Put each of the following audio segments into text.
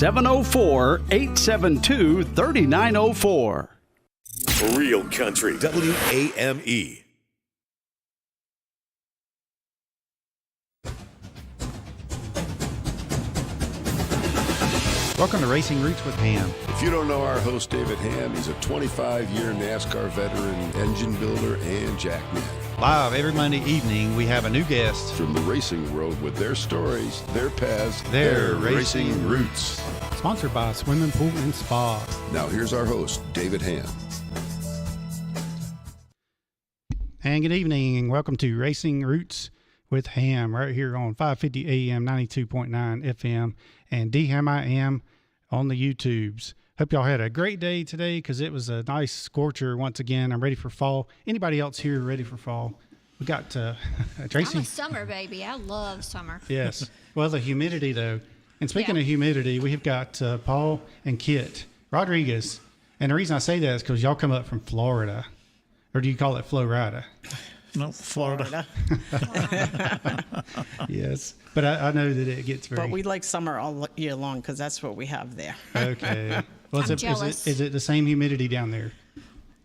704-872-3904. Real Country, WAME. Welcome to Racing Roots with Hamm. If you don't know our host, David Hamm, he's a 25-year NASCAR veteran, engine builder, and jackman. Live every Monday evening, we have a new guest From the racing world with their stories, their paths, Their racing racing roots. Sponsored by Swimming Pool and Spa. Now here's our host, David Hamm. And good evening, and welcome to Racing Roots with Hamm, right here on 550 AM, 92.9 FM, and DHammiam on the YouTubes. Hope y'all had a great day today because it was a nice scorcher once again. I'm ready for fall. Anybody else here ready for fall? We got Tracy. I'm a summer baby. I love summer. Yes. Well, the humidity, though. And speaking of humidity, we have got Paul and Kit Rodrigues. And the reason I say that is because y'all come up from Florida. Or do you call it Florida? No, Florida. Yes. But I know that it gets very... But we like summer all year long because that's what we have there. Okay. Well, I'm jealous. Is it the same humidity down there?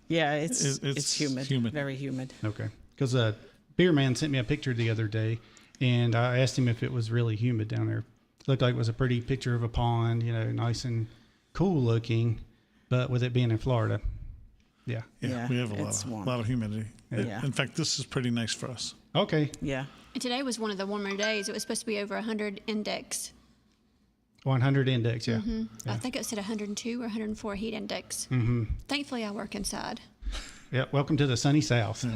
Yeah, it's humid. Very humid. Okay. Because Beer Man sent me a picture the other day, and I asked him if it was really humid down there. It looked like it was a pretty picture of a pond, you know, nice and cool looking, but with it being in Florida. Yeah. Yeah, we have a lot of humidity. Yeah. In fact, this is pretty nice for us. Okay. Yeah. And today was one of the warmer days. It was supposed to be over 100 index. 100 index, yeah. Mm-hmm. Yeah. I think it said 102 or 104 heat index. Mm-hmm. Thankfully, I work inside. Yeah, welcome to the sunny South.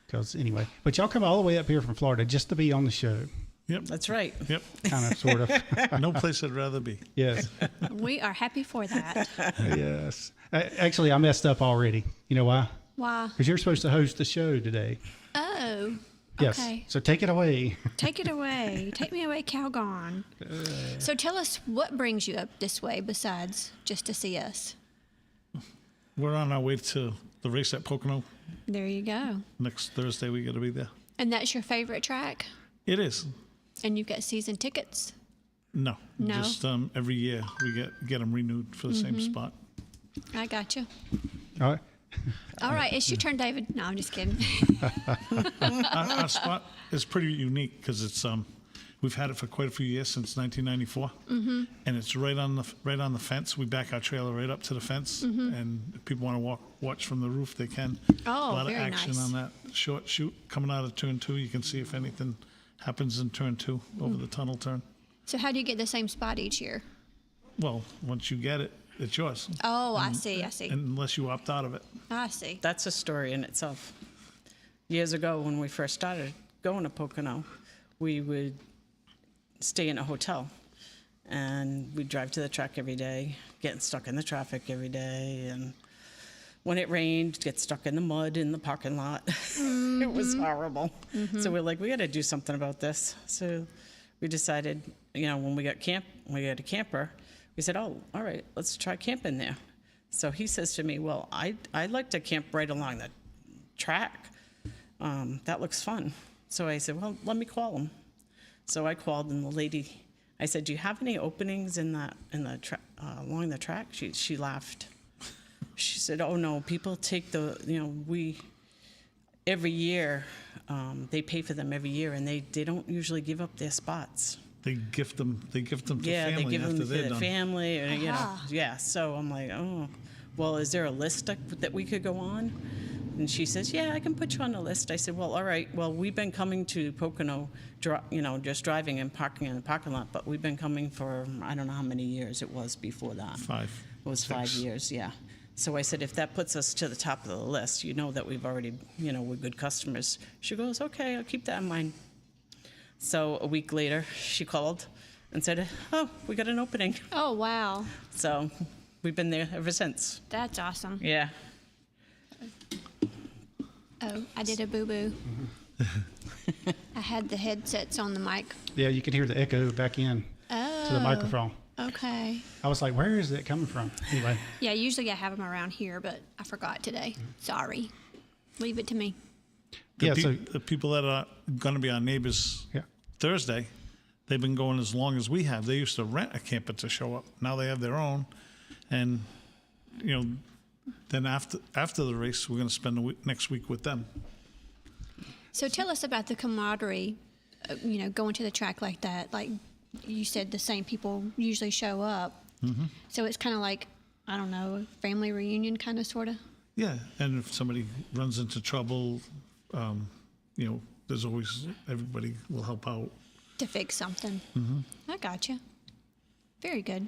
Because anyway, but y'all come all the way up here from Florida just to be on the show. Yep. That's right. Yep. Kind of, sort of. No place I'd rather be. Yes. We are happy for that. Yes. Actually, I messed up already. You know why? Why? Because you're supposed to host the show today. Oh. Yes. Okay. So take it away. Take it away. Take me away, Calgon. So tell us what brings you up this way besides just to see us. We're on our way to the race at Pocono. There you go. Next Thursday, we got to be there. And that's your favorite track? It is. And you've got season tickets? No. No? Just every year we get them renewed for the same spot. I got you. All right. All right, it's your turn, David. No, I'm just kidding. Our spot is pretty unique because it's we've had it for quite a few years, since 1994, and it's right on the fence. We back our trailer right up to the fence, and if people want to watch from the roof, they can. Oh, a lot very of action nice. on that short shoot coming out of turn 2. You can see if anything happens in turn 2 over the tunnel turn. So how do you get the same spot each year? Well, once you get it, it's yours. Oh, I see. Unless you opt out of it. I see. That's a story in itself. Years ago, when we first started going to Pocono, we would stay in a hotel, and we'd drive to the track every day, getting stuck in the traffic every day, and when it rained, get stuck in the mud in the parking lot. It was horrible. So we're like, we got to do something about this. So we decided, you know, when we got a camper, we said, oh, all right, let's try camping there. So he says to me, well, I'd like to camp right along the track. That looks fun. So I said, well, let me call him. So I called, and the lady, I said, do you have any openings along the track? She laughed. She said, oh, no, people take every year, they pay for them every year, and they don't usually give up their spots. They gift them to They family give them after to they're the done. family, or, you know, yeah. So I'm like, oh, well, is there a list that we could go on? And she says, yeah, I can put you on the list. I said, well, all right. Well, we've been coming to Pocono, just driving and parking in the parking lot, but we've been coming for, I don't know how many years it was before that. 5. It was 5 years, yeah. So I said, if that puts us to the top of the list, you know that we've already, we're good customers. She goes, okay, I'll keep that in mind. So a week later, she called and said, oh, we got an opening. Oh, wow. So we've been there ever since. That's awesome. Yeah. Oh, I did a boo-boo. I had the headsets on the mic. Yeah, you can hear the echo back in to the microphone. Okay. I was like, where is it coming from? Anyway. Yeah, usually I have them around here, but I forgot today. Sorry. Leave it to me. The people that are going to be our neighbors Thursday, they've been going as long as we have. They used to rent a camper to show up. Now they have their own, and then after the race, we're going to spend the next week with them. So tell us about the camaraderie, going to the track like that. Like you said, the same people usually show up. Mm-hmm. So it's kind of like, I don't know, a family reunion kind of, sort of? Yeah, and if somebody runs into trouble, there's always, everybody will help out. To fix something. Mm-hmm. I gotcha. Very good.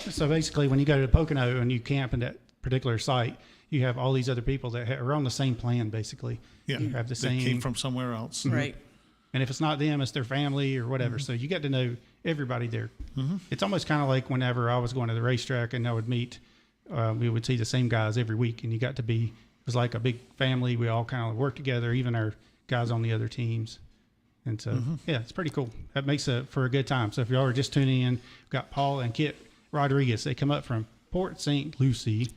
So basically, when you go to Pocono and you camp in that particular site, you have all these other people that are on the same plan, basically. Yeah, you have the they same. came from somewhere else. Mm-hmm. Right. And if it's not them, it's their family or whatever. Mm-hmm. So you get to know everybody there. Mm-hmm. It's almost kind of like whenever I was going to the racetrack and I would meet, we would see the same guys every week, and you got to be, it was like a big family. We all kind of work together, even our guys on the other teams. And so, yeah, it's pretty cool. That makes for a good time. So if y'all are just tuning in, we've got Paul and Kit Rodrigues. They come up from Port St. Lucie,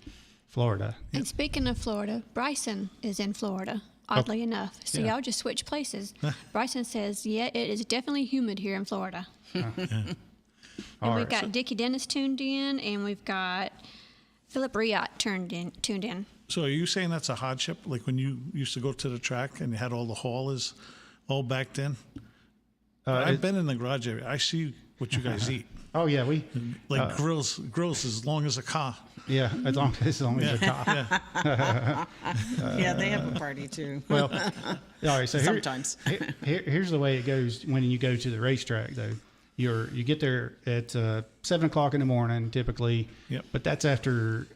Florida. And speaking of Florida, Bryson is in Florida, oddly enough. So y'all just switch places. Bryson says, yeah, it is definitely humid here in Florida. And we've got Dickie Dennis tuned in, and we've got Philip Riot tuned in. So are you saying that's a hardship? Like when you used to go to the track and you had all the haulers all backed in? I've been in the garage area. I see what you guys eat. Oh, yeah. We grills as long as a car. Yeah, as long as a car. Yeah. Yeah, they have a party too. Well, all right. So Sometimes. here's the way it goes when you go to the racetrack, though. You get there at 7 o'clock in the morning, typically. Yep. But that's after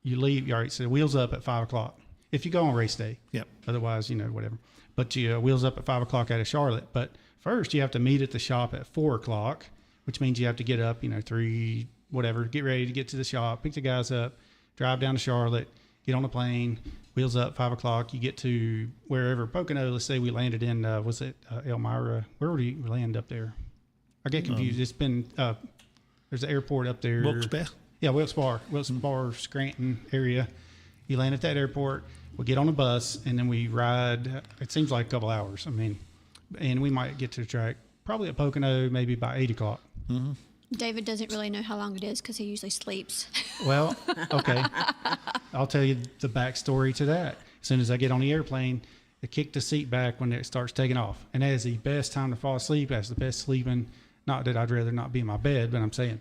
you leave. All right. So wheels up at 5 o'clock if you go on race day. Yep. Otherwise, whatever. But you wheels up at 5 o'clock out of Charlotte. But first, you have to meet at the shop at 4 o'clock, which means you have to get up, 3, whatever, get ready to get to the shop, pick the guys up, drive down to Charlotte, get on the plane, wheels up 5 o'clock. You get to wherever Pocono. Let's say we landed in, was it Elmira? Where would we land up there? I get confused. It's been, there's an airport up there. Wilkesbury? Yeah, Wilkesboro, Scranton area. You land at that airport. We get on a bus, and then we ride. It seems like a couple hours. And we might get to the track probably at Pocono maybe by 8 o'clock. Mm-hmm. David doesn't really know how long it is because he usually sleeps. Well, okay. I'll tell you the backstory to that. As soon as I get on the airplane, I kick the seat back when it starts taking off. And that is the best time to fall asleep. That's the best sleeping. Not that I'd rather not be in my bed, but I'm saying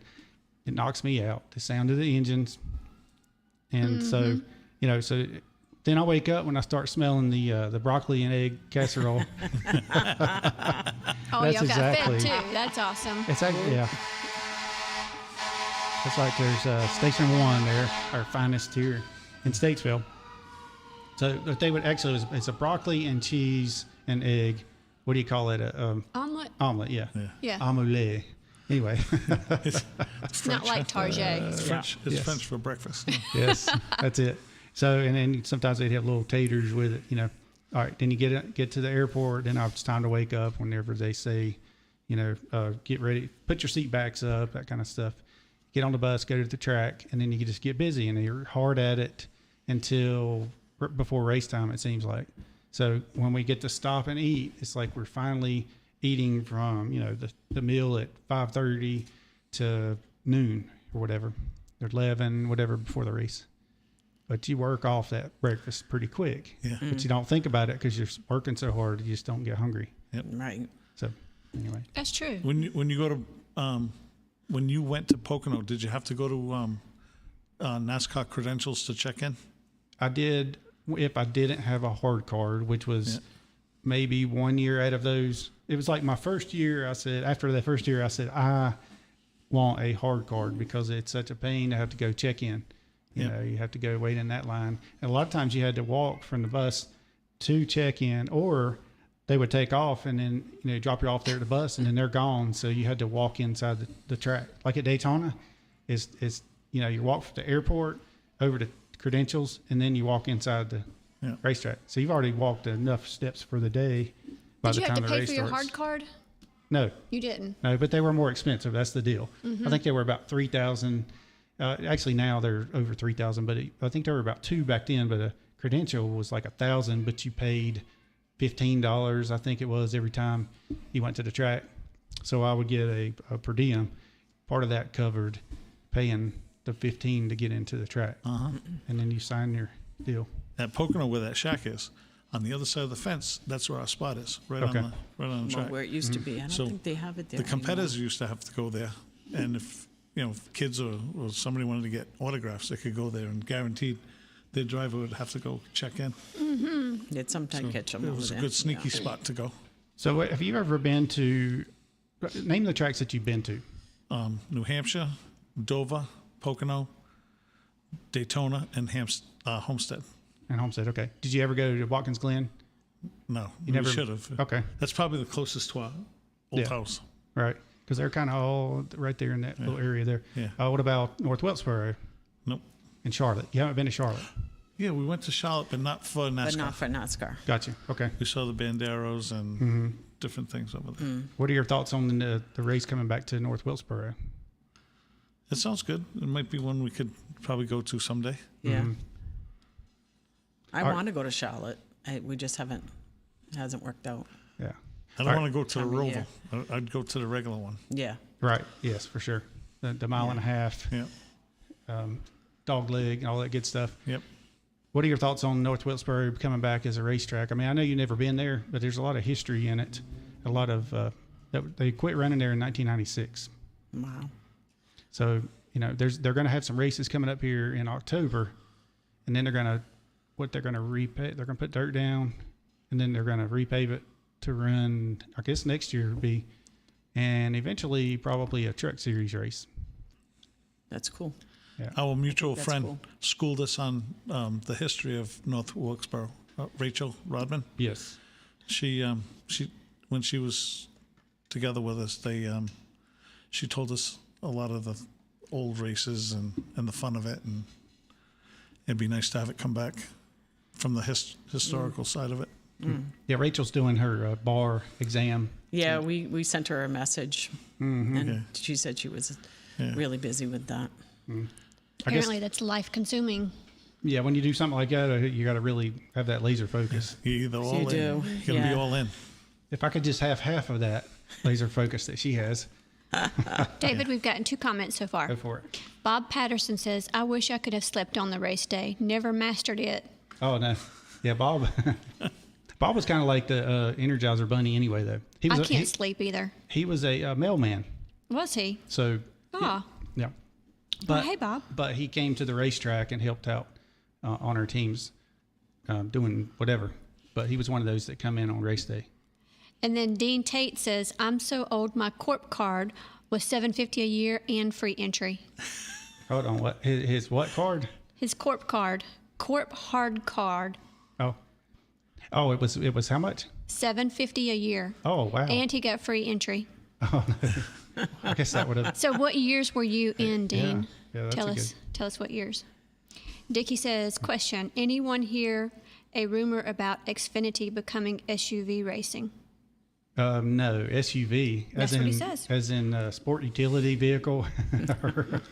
it knocks me out. The sound of the engines. And so then I wake up when I start smelling the broccoli and egg casserole. Y'all got fed too. That's awesome. It's like, yeah. It's like there's Station 1 there, our finest here in Statesville. So they would actually, it's a broccoli and cheese and egg. What do you call it? Omelet? Omelet, yeah. Yeah. Omelette. Anyway. It's not like Target. It's French. It's French for breakfast. Yes, that's it. So, and then sometimes they'd have little taters with it, All right, then you get to the airport. Then it's time to wake up whenever they say, get ready, put your seat backs up, that kind of stuff. Get on the bus, go to the track, and then you can just get busy. And you're hard at it until before race time, it seems like. So when we get to stop and eat, it's like we're finally eating from, the meal at 5:30 to noon or whatever, or 11, whatever before the race. But you work off that breakfast pretty quick. Yeah. But you don't think about it because you're working so hard, you just don't get hungry. Yep. Right. So anyway. That's true. When you go to when you went to Pocono, did you have to go to NASCAR credentials to check in? I did if I didn't have a hard card, which was maybe 1 year out of those. It was like my first year. After the first year, I said, I want a hard card because it's such a pain to have to go check in. You have to go wait in that line. And a lot of times you had to walk from the bus to check in, or they would take off and then, drop you off there at the bus and then they're gone. So you had to walk inside the track. Like at Daytona, you walk from the airport over to credentials and then you walk inside the racetrack. So you've already walked enough steps for the day by Did the you time have the to pay race for your starts. hard card? No. You didn't? No, but they were more expensive. That's the deal. I think they were about $3,000. Actually, now they're over $3,000, but I think they were about $2,000 back then. But a credential was like $1,000, but you paid $15, I think it was, every time you went to the track. So I would get a per diem. Part of that covered paying the $15 to get into the track. And then you sign your deal. At Pocono, where that shack is, on the other side of the fence, that's where our spot is, right Okay. on the track. Well, where it used to be. I don't So think they have it there The competitors anymore. used to have to go there, and if kids or somebody wanted to get autographs, they could go there, and guaranteed their driver would have to go check in. They'd sometimes catch them It over was a there. good sneaky Yeah. spot to go. So have you ever been to, name the tracks that you've been to? New Hampshire, Dover, Pocono, Daytona, and Homestead. And Homestead, okay. Did you ever go to Watkins Glen? No, You we never- should have. Okay. That's probably the closest to our old Yeah. house. Right. Because they're kind of all right there in that little area there. Yeah. What about North Wilkesboro Nope. and Charlotte? You haven't been to Charlotte? Yeah, we went to Charlotte, but not for NASCAR. But not for NASCAR. Gotcha. Okay. We saw the Banderos and different things over there. What are your thoughts on the race coming back to North Wilkesboro? It sounds good. It might be one we could probably go to someday. Yeah. I Are- want to go to Charlotte. We just haven't. It hasn't worked out. Yeah. I don't All want to go to the Time of Roval. year. I'd go to the regular one. Yeah. Right. Yes, for sure. The mile and a half, Yeah. dog leg, and all that good stuff. Yep. What are your thoughts on North Wilkesboro coming back as a racetrack? I mean, I know you've never been there, but there's a lot of history in it. A lot of they quit running there in 1996. Wow. So they're going to have some races coming up here in October, and then they're going to repave. They're going to put dirt down, and then they're going to repave it to run. I guess next year will be, and eventually probably a truck series race. That's cool. Our mutual That's friend cool. schooled us on the history of North Wilkesboro. Rachel Rodman. Yes. She when she was together with us, she told us a lot of the old races and the fun of it, and it'd be nice to have it come back from the historical side of it. Yeah, Rachel's doing her bar exam. Yeah, we sent her a message, and Yeah. she said she was Yeah. really busy with that. I guess, Apparently, that's life consuming. yeah, when you do something like that, you got to really have that laser focus. You either all in. do, You gotta be yeah. all in. If I could just have half of that laser focus that she has, David, we've gotten 2 comments so far. go for it. Bob Patterson says, I wish I could have slept on the race day. Never mastered it. Oh no, yeah, Bob. Bob was kind of like the Energizer Bunny anyway, though. He was I can't sleep either. he was a mailman, Was he? so Ah. yeah. Well, hey, Bob. But he came to the racetrack and helped out on our teams, doing whatever. But he was one of those that come in on race day. And then Dean Tate says, I'm so old my corp card was $7.50 a year and free entry. Hold on, what his what card? His corp card. Corp hard card. Oh, it was how much? $7.50 a year. Oh wow. And he got free entry. I guess that would have. So what years were you in, Dean? Yeah, that's tell a us what years. Dickie says, question, anyone hear a rumor about Xfinity becoming SUV racing? No, SUV. That's as what in, he says. As in sport utility vehicle.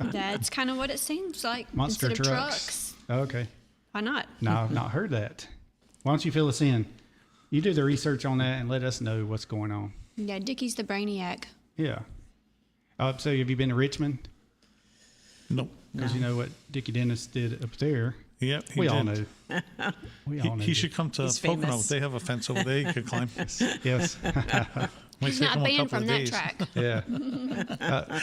That's kind of what it seems like. Monster instead of trucks. Okay. Why not? No, I've not heard that. Why don't you fill us in? You do the research on that and let us know what's going on. Yeah, Dickie's the brainiac. Yeah. So have you been to Richmond? Nope. Because you know what Dickie Dennis did up there. Yep. We all did. know. We all know. He should come to He's Pocono. famous. They have a fence over there you could climb. Yes. Might He's take not him a banned couple from of that days. track. Yeah.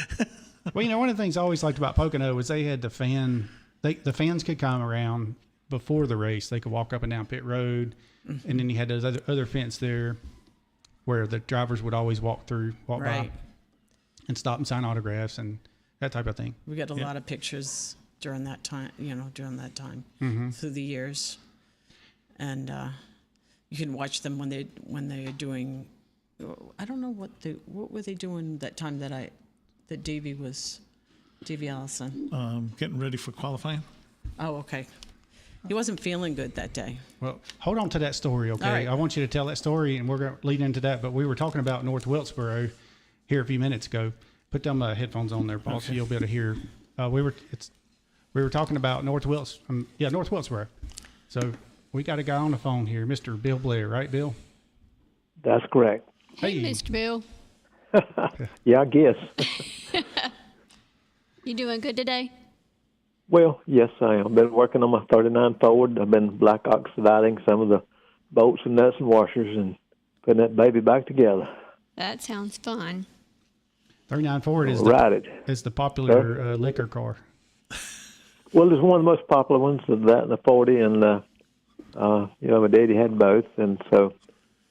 Well, one of the things I always liked about Pocono was they had the fans could come around before the race. They could walk up and down pit road, and then you had those other fence there where the drivers would always walk by Right. and stop and sign autographs and that type of thing. We got a Yeah. lot of pictures during that time, through the years. And you can watch them when they're doing, I don't know what were they doing that time that Davey Allison. Getting ready for qualifying. Oh, okay. He wasn't feeling good that day. Well, hold on to that story, okay? All right. I want you to tell that story, and we're going to lead into that. But we were talking about North Wilkesboro here a few minutes ago. Put them headphones on there, Paul, so you'll be able to hear. We were talking about North Wilkesboro. So we got a guy on the phone here, Mr. Bill Blair, right, Bill? That's correct. Hey, Mr. Bill. Yeah, I guess. You doing good today? Well, yes, I am. I've been working on my 39 Ford. I've been black oxidizing some of the bolts and nuts and washers and putting that baby back together. That sounds fun. 39 Ford is the popular liquor car. Well, it's one of the most popular ones, that and the 40, and my daddy had both, and so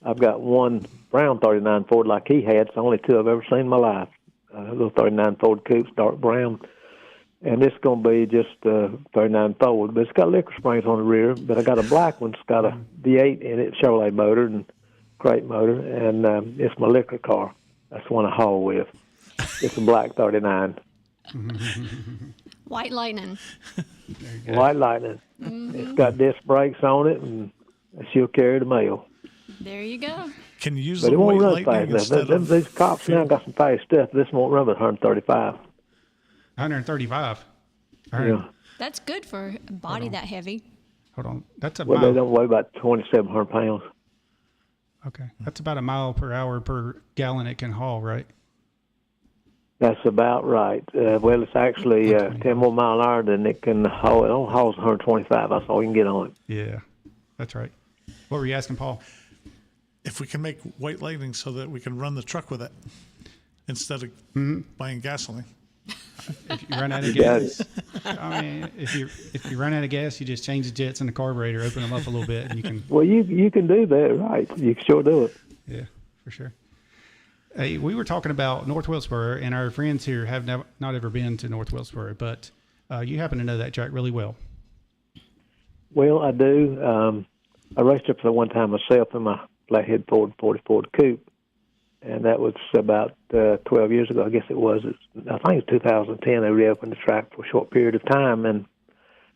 I've got one brown 39 Ford like he had. It's the only two I've ever seen in my life. A little 39 Ford Coupe's dark brown, and it's going to be just 39 Ford, but it's got liquor springs on the rear. But I got a black one. It's got a V8 in it, Chevrolet motor and crate motor, and it's my liquor car. That's the one I haul with. It's a black 39. White Lightning. White Lightning. Mm-hmm. It's got disc brakes on it, and she'll carry the mail. There you go. Can you use but the it won't White run Lightning fast instead of... These cops now got some fast stuff. This won't run but 135. 135? Yeah. That's good for a body that heavy. Hold on. That's a well, mile. They don't weigh about 2,700 pounds. Okay. That's about a mile per hour per gallon it can haul, right? That's about right. Well, it's actually 10 more mile an hour than it can haul. It only hauls 125. That's all you can get on it. Yeah, that's right. What were you asking, Paul? If we can make White Lightning so that we can run the truck with it instead of buying gasoline. If you run out of gas, I mean, if you run out of gas, you just change the jets in the carburetor, open them up a little bit, and you can. Well, you can do that, right? You can sure do it. Yeah, for sure. Hey, we were talking about North Wilkesboro, and our friends here have not ever been to North Wilkesboro, but you happen to know that track really well. Well, I do. I raced up there one time myself in my flathead Ford 40 Ford Coupe, and that was about 12 years ago, I guess it was. I think it was 2010. They reopened the track for a short period of time, and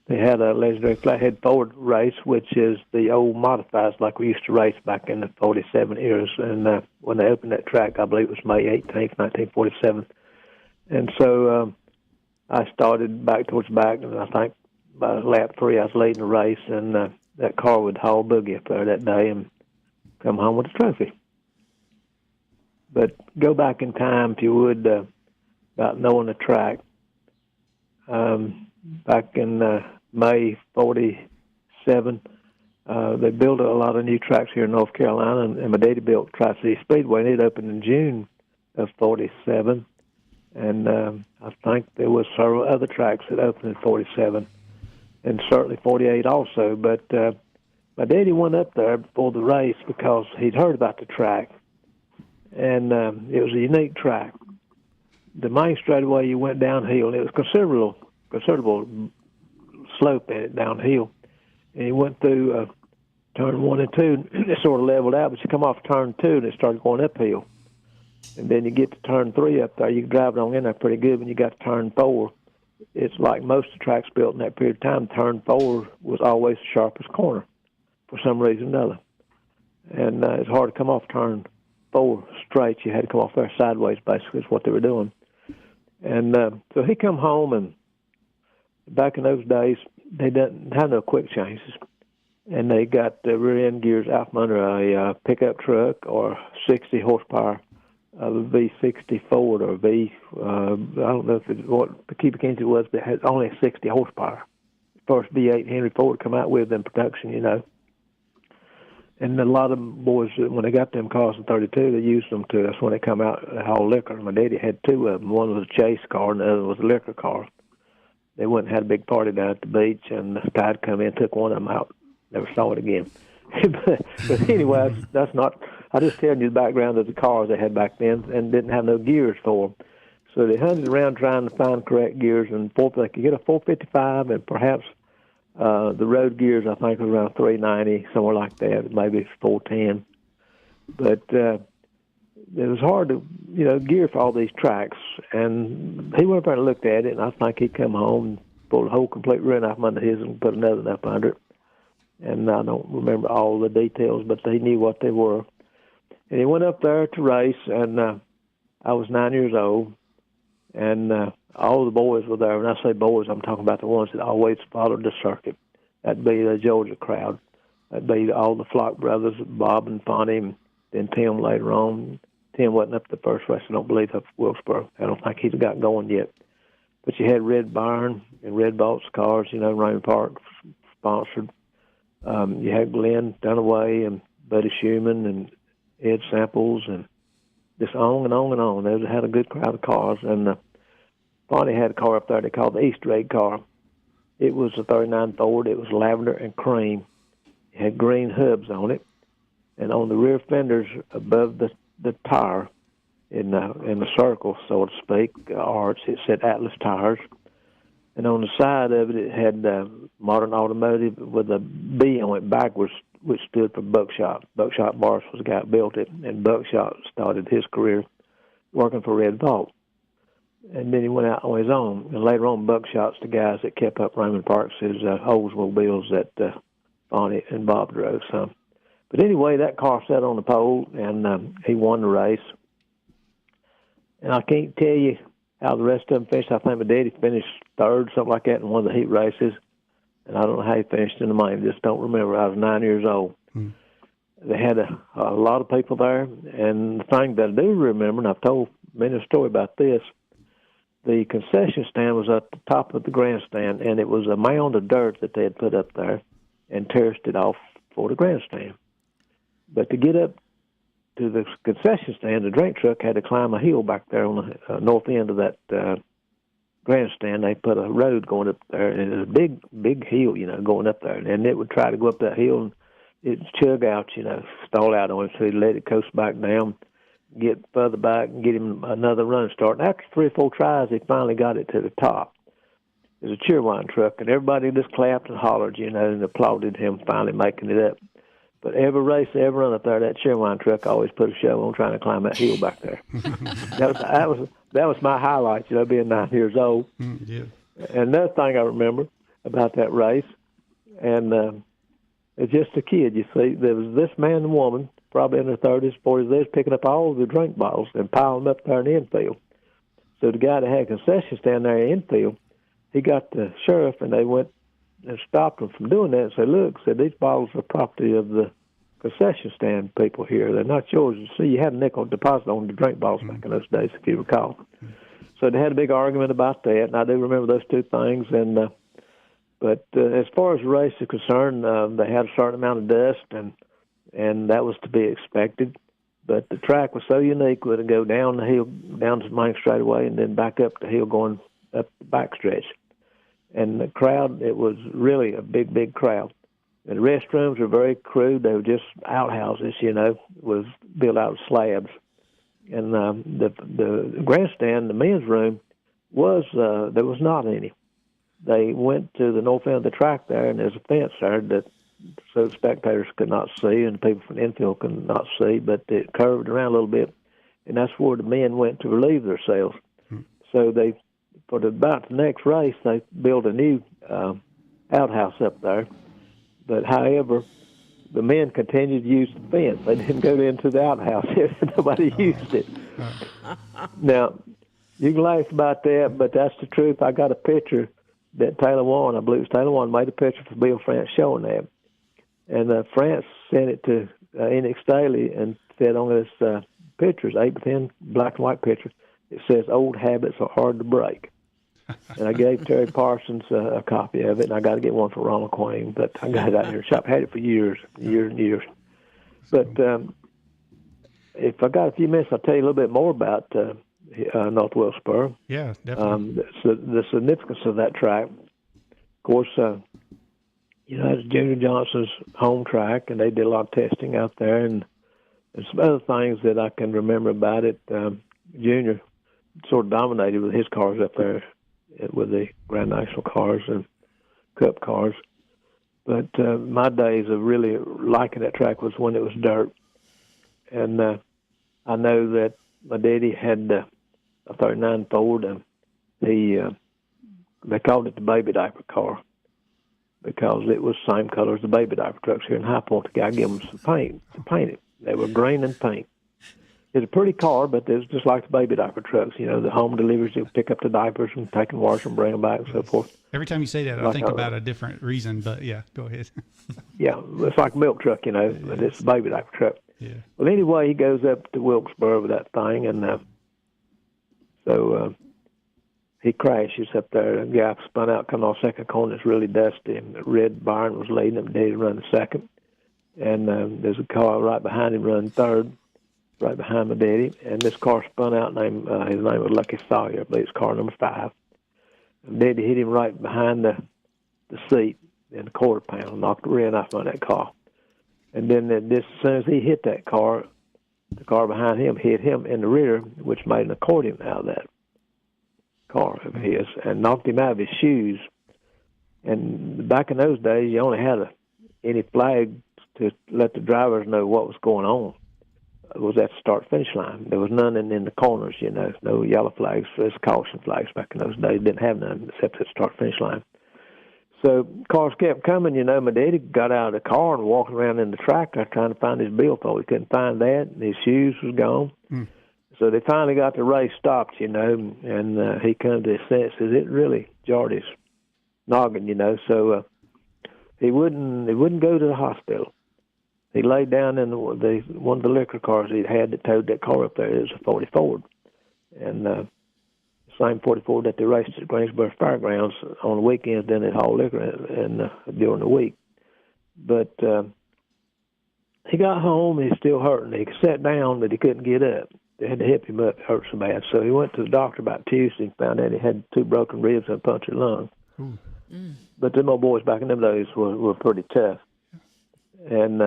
they had a legendary flathead Ford race, which is the old modifieds like we used to race back in the 47 years. And when they opened that track, I believe it was May 18th, 1947. And so I started back towards the back, and I think by lap 3 I was leading the race, and that car would haul boogie up there that day and come home with a trophy. But go back in time, if you would, about knowing the track. Back in May 47, they built a lot of new tracks here in North Carolina, and my daddy built Tri-City Speedway, and it opened in June of 47. And I think there was several other tracks that opened in 47, and certainly 48 also. But my daddy went up there before the race because he'd heard about the track, and it was a unique track. The main straightaway you went downhill, and it was considerable slope in it downhill. And he went through turn 1 and 2, and it sort of leveled out, but you come off turn 2, and it started going uphill. And then you get to turn 3 up there, you can drive it on in there pretty good. When you got to turn 4, it's like most of the tracks built in that period of time, turn 4 was always the sharpest corner for some reason or another. And it's hard to come off turn 4 straight. You had to come off there sideways, basically, is what they were doing. And so he come home, and back in those days, they didn't have no quick changes. And they got the rear end gears out from under a pickup truck or 60 horsepower of a V60 Ford or I don't know what the cubic inch it was, but it had only 60 horsepower. First V8 Henry Ford come out with in production, you know. And a lot of them boys, when they got them cars in 32, they used them to, that's when they come out and haul liquor. My daddy had 2 of them. One was a chase car and the other was a liquor car. They went and had a big party down at the beach, and the tide come in, took one of them out. Never saw it again. but anyway, that's not, I just telling you the background of the cars they had back then and didn't have no gears for them. So they hunted around trying to find correct gears, and they could get a 455 and perhaps the road gears, I think, was around 390, somewhere like that, maybe 410. But it was hard to, gear for all these tracks. And he went up there and looked at it, and I think he come home and pulled a whole complete run off under his and put another up under it. And I don't remember all the details, but he knew what they were. And he went up there to race, and I was 9 years old, and all the boys were there. When I say boys, I'm talking about the ones that always followed the circuit. That'd be the Georgia crowd. That'd be all the Flock brothers, Bob and Fonny, and Then Tim later on. Tim wasn't up the first race, I don't believe, up Wilkesboro. I don't think he's got going yet. But you had Red Byron and Red Bolt's cars, Raymond Park sponsored. You had Glenn Dunaway and Buddy Schumann and Ed Samples and just on and on and on. They had a good crowd of cars. And Bonnie had a car up there they called the Easter egg car. It was a 39 Ford. It was lavender and cream. It had green hubs on it. And on the rear fenders above the tire in the circle, so to speak, arch, it said Atlas Tires. And on the side of it, it had Modern Automotive with a B on it backwards, which stood for Buckshot. Buckshot Morris was the guy that built it, and Buckshot started his career working for Red Vault. And then he went out on his own. And later on, Buckshot's the guys that kept up Raymond Parks' Oldsmobiles that Bonnie and Bob drove some. But anyway, that car sat on the pole, and he won the race. And I can't tell you how the rest of them finished. I think my daddy finished third, something like that, in one of the heat races. And I don't know how he finished in the main. Just don't remember. I was 9 years old. They had a lot of people there. And the thing that I do remember, and I've told many a story about this, the concession stand was at the top of the grandstand, and it was a mound of dirt that they had put up there and terraced it off for the grandstand. But to get up to the concession stand, the drink truck had to climb a hill back there on the north end of that grandstand. They put a road going up there, and it was a big, big hill, going up there. And it would try to go up that hill, and it'd chug out, stall out on it, so he'd let it coast back down, get further back, and get him another run start. And after 3 or 4 tries, he finally got it to the top. It was a cheerwine truck, and everybody just clapped and hollered, and applauded him finally making it up. But every race, every run up there, that cheerwine truck always put a show on trying to climb that hill back there. that was my highlight, being 9 years old. Yeah. And another thing I remember about that race, and it's just a kid, you see, there was this man and woman, probably in their 30s, 40s, they was picking up all the drink bottles and piling them up there in the infield. So the guy that had a concession stand there in the infield, he got the sheriff, and they went and stopped them from doing that and said, look, these bottles are property of the concession stand people here. They're not yours. You see, you had a nickel deposit on the drink bottles back in those days, if you recall. So they had a big argument about that, and I do remember those two things. And but as far as the race is concerned, they had a certain amount of dust, and that was to be expected. But the track was so unique with it go down the hill, down to the main straightaway, and then back up the hill going up the backstretch. And the crowd, it was really a big, big crowd. And the restrooms were very crude. They were just outhouses, was built out of slabs. And the grandstand, the men's room, there was not any. They went to the north end of the track there, and there's a fence there that so the spectators could not see and the people from the infield could not see, but it curved around a little bit, and that's where the men went to relieve themselves. So for about the next race, they built a new outhouse up there. But however, the men continued to use the fence. They didn't go into the outhouse. Nobody used it. Now, you can laugh about that, but that's the truth. I got a picture that Taylor Warren, I believe it was Taylor Warren, made a picture for Bill France showing that. And France sent it to Enix Daily and said on this picture, 8x10 black and white picture, it says, old habits are hard to break. And I gave Terry Parsons a copy of it, and I got to get one for Ronald Queen, but I got it out here in the shop. I had it for years and years. But if I got a few minutes, I'll tell you a little bit more about North Wilkesboro. Yeah, definitely. The significance of that track. Of course, it's Junior Johnson's home track, and they did a lot of testing out there, and some other things that I can remember about it. Junior sort of dominated with his cars up there, with the Grand National cars and Cup cars. But my days of really liking that track was when it was dirt. And I know that my daddy had a 39 Ford, and they called it the baby diaper car because it was the same color as the baby diaper trucks here in High Point. The guy gave them some paint to paint it. They were green and pink. It's a pretty car, but it's just like the baby diaper trucks. The home deliveries, they'll pick up the diapers and take them, wash them, bring them back, and so forth. Every time you say that, I think about a different reason, but yeah, go ahead. Yeah, it's like a milk truck, but it's a baby diaper truck. Yeah. Well, anyway, he goes up to Wilkesboro with that thing, and so he crashes up there. The guy spun out, come off second corner. It's really dusty, and Red Byron was leading him. Daddy running second, and there's a car right behind him running third, right behind my daddy. And this car spun out. His name was Lucky Sawyer. I believe it's car number 5. And Daddy hit him right behind the seat in the quarter panel, knocked the rear off on that car. And then as soon as he hit that car, the car behind him hit him in the rear, which made an accordion out of that car of his, and knocked him out of his shoes. And back in those days, you only had any flag to let the drivers know what was going on. It was at the start-finish line. There was none in the corners, no yellow flags. There's caution flags back in those days. Didn't have none except at the start-finish line. So cars kept coming, My daddy got out of the car and walked around in the track there trying to find his billfold. He couldn't find that, and his shoes was gone. So they finally got the race stopped, and he come to his senses. It really jarred his noggin, So he wouldn't go to the hospital. He laid down in one of the liquor cars he had that towed that car up there. It was a 40 Ford, and the same 40 Ford that they raced at Greensboro Fairgrounds on the weekends. Then they'd haul liquor during the week. But he got home. He's still hurting. He sat down, but he couldn't get up. They had to hip him up. It hurt so bad. So he went to the doctor about Tuesday and found out he had 2 broken ribs and a punctured lung. But them old boys back in them days were pretty tough. And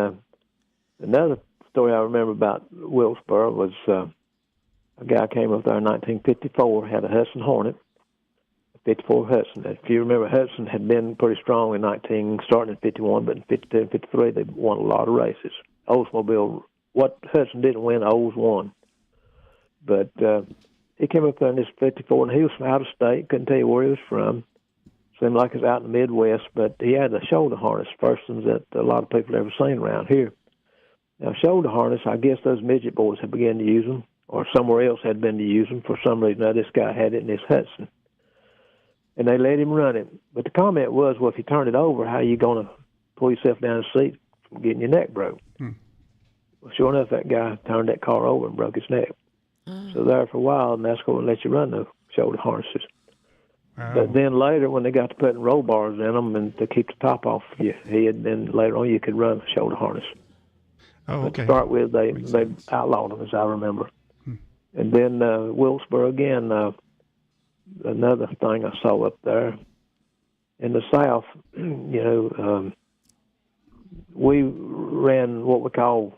another story I remember about Wilkesboro was a guy came up there in 1954, had a Hudson Hornet, a 54 Hudson. If you remember, Hudson had been pretty strong starting in 51, but in 52 and 53, they won a lot of races. Oldsmobile, what Hudson didn't win, Olds won. But he came up there in this 54, and he was from out of state, couldn't tell you where he was from. Seemed like he was out in the Midwest, but he had a shoulder harness, first ones that a lot of people ever seen around here. Now, shoulder harness, I guess those midget boys had begun to use them, or somewhere else had been to use them for some reason. Now, this guy had it in his Hudson. And they let him run it. But the comment was, well, if you turn it over, how are you going to pull yourself down the seat from getting your neck broke? Well, sure enough, that guy turned that car over and broke his neck. So there for a while, NASCAR wouldn't let you run the shoulder harnesses. But then later, when they got to putting roll bars in them and to keep the top off you, then later on you could run a shoulder harness. Oh, okay. But to start with, they outlawed them, as I remember. And then Wilkesboro again, another thing I saw up there. In the South, we ran what we call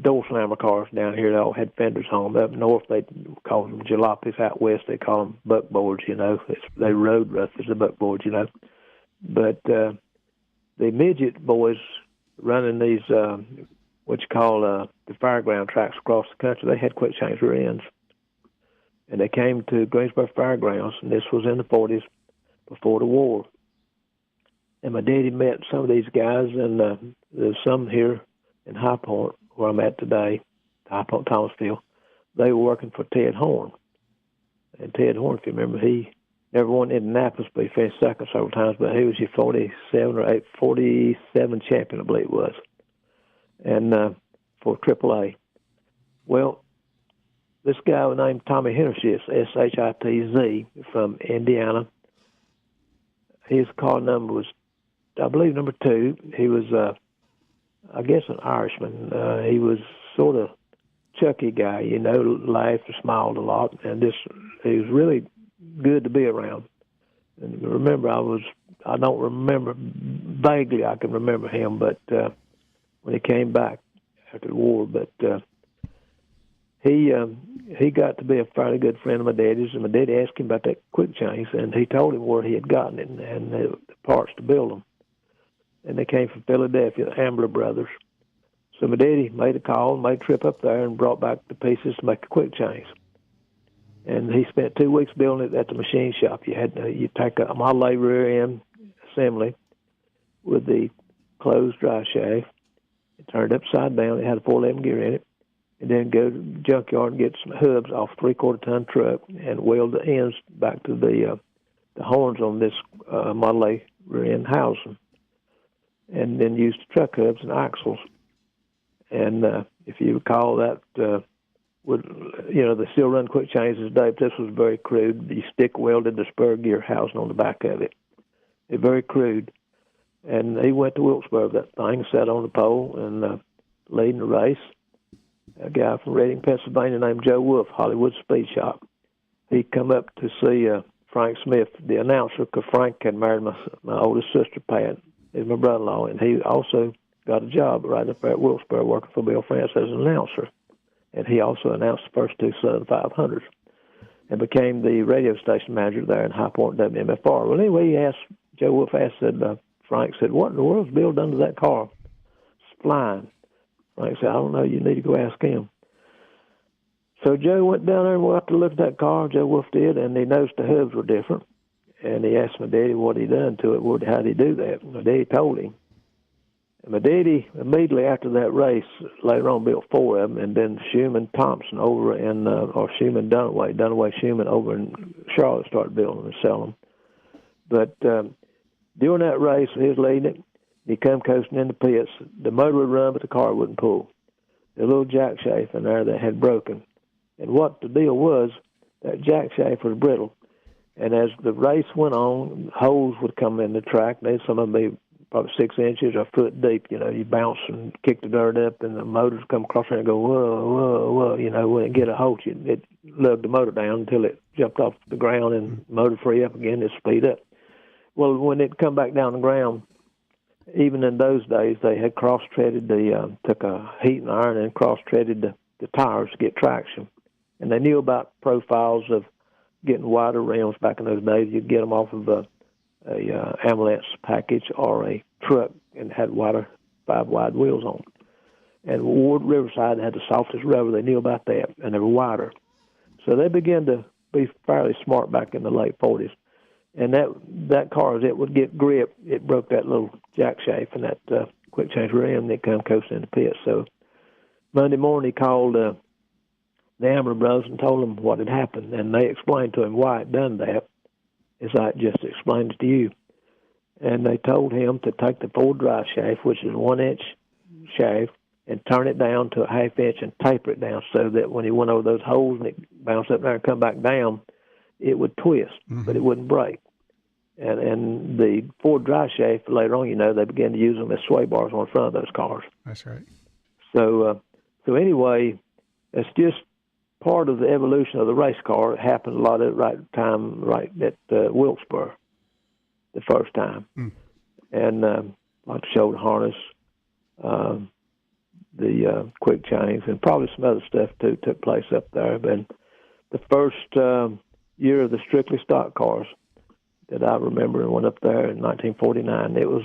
door slammer cars down here. They all had fenders on them. Up north, they call them jalopies. Out west, they call them buckboards, They rode rough as the buckboards, But the midget boys running these, what you call the fairground tracks across the country, they had quick change rear ends. And they came to Greensboro Fairgrounds, and this was in the 40s, before the war. And my daddy met some of these guys, and there's some here in High Point, where I'm at today, High Point, Thomasville. They were working for Ted Horn. And Ted Horn, if you remember, he never won Indianapolis, but he finished second several times, but he was your 47 champion, I believe it was, and for AAA. Well, this guy was named Tommy Henderson, S-H-I-T-Z, from Indiana. His car number was, I believe, number 2. He was, I guess, an Irishman. He was sort of chucky guy, laughed and smiled a lot, and he was really good to be around. And remember, I don't remember, vaguely I can remember him, but when he came back after the war, but he got to be a fairly good friend of my daddy's, and my daddy asked him about that quick change, and he told him where he had gotten it and the parts to build them. And they came from Philadelphia, the Ambler brothers. So my daddy made a call and made a trip up there and brought back the pieces to make a quick change. And he spent 2 weeks building it at the machine shop. You take a Model A rear end assembly with the closed drive shaft. It turned upside down. It had a 411 gear in it. And then go to the junkyard and get some hubs off a 3/4 ton truck and weld the ends back to the horns on this Model A rear end housing. And then use the truck hubs and axles. And if you recall that, they still run quick changes today, but this was very crude. You stick welded the spur gear housing on the back of it. It's very crude. And he went to Wilkesbury with that thing, sat on the pole, and leading the race. A guy from Reading, Pennsylvania named Joe Wolf, Hollywood Speed Shop. He come up to see Frank Smith, the announcer, because Frank had married my oldest sister, Pat, is my brother-in-law, and he also got a job right up there at Wilkesbury working for Bill France as an announcer. And he also announced the first two Southern 500s and became the radio station manager there in High Point WMFR. Well, anyway, Joe Wolf Frank said, what in the world's Bill done to that car? It's flying. Frank said, I don't know. You need to go ask him. So Joe went down there and went up to look at that car. Joe Wolf did, and he noticed the hubs were different. And he asked my daddy what he done to it. How did he do that? My daddy told him. And my daddy, immediately after that race, later on built four of them, and then Schumann Thompson over in, or Schumann Dunaway Schumann over in Charlotte started building and selling them. But during that race, he was leading it. He come coasting in the pits. The motor would run, but the car wouldn't pull. The little jack shaft in there that had broken. And what the deal was, that jack shaft was brittle. And as the race went on, holes would come in the track. Some of them be probably 6 inches or a foot deep. You bounce and kick the dirt up, and the motors come across there and go, whoa, whoa, whoa. When it get a halt, it lugged the motor down until it jumped off the ground and motor free up again, it speed up. Well, when it come back down the ground, even in those days, they had cross-treaded took a heat and iron and cross-treaded the tires to get traction. And they knew about profiles of getting wider rims back in those days. You'd get them off of a ambulance package or a truck and had 5 wide wheels on. And Ward Riverside had the softest rubber. They knew about that, and they were wider. So they began to be fairly smart back in the late 40s. And that car, as it would get grip, it broke that little jack shaft and that quick change rim, and it come coasting in the pit. So Monday morning, he called the Amber brothers and told them what had happened, and they explained to him why it done that, as I just explained it to you. And they told him to take the forward drive shaft, which is a 1-inch shaft, and turn it down to a 1/2 inch and taper it down so that when he went over those holes and it bounced up there and come back down, it would twist, but it wouldn't break. And the forward drive shaft, later on, they began to use them as sway bars on the front of those cars. That's right. So anyway, it's just part of the evolution of the race car. It happened a lot at the right time, right at Wilkesboro, the first time. And like the shoulder harness, the quick chains, and probably some other stuff, too, took place up there. But the first year of the strictly stock cars that I remember and went up there in 1949, it was,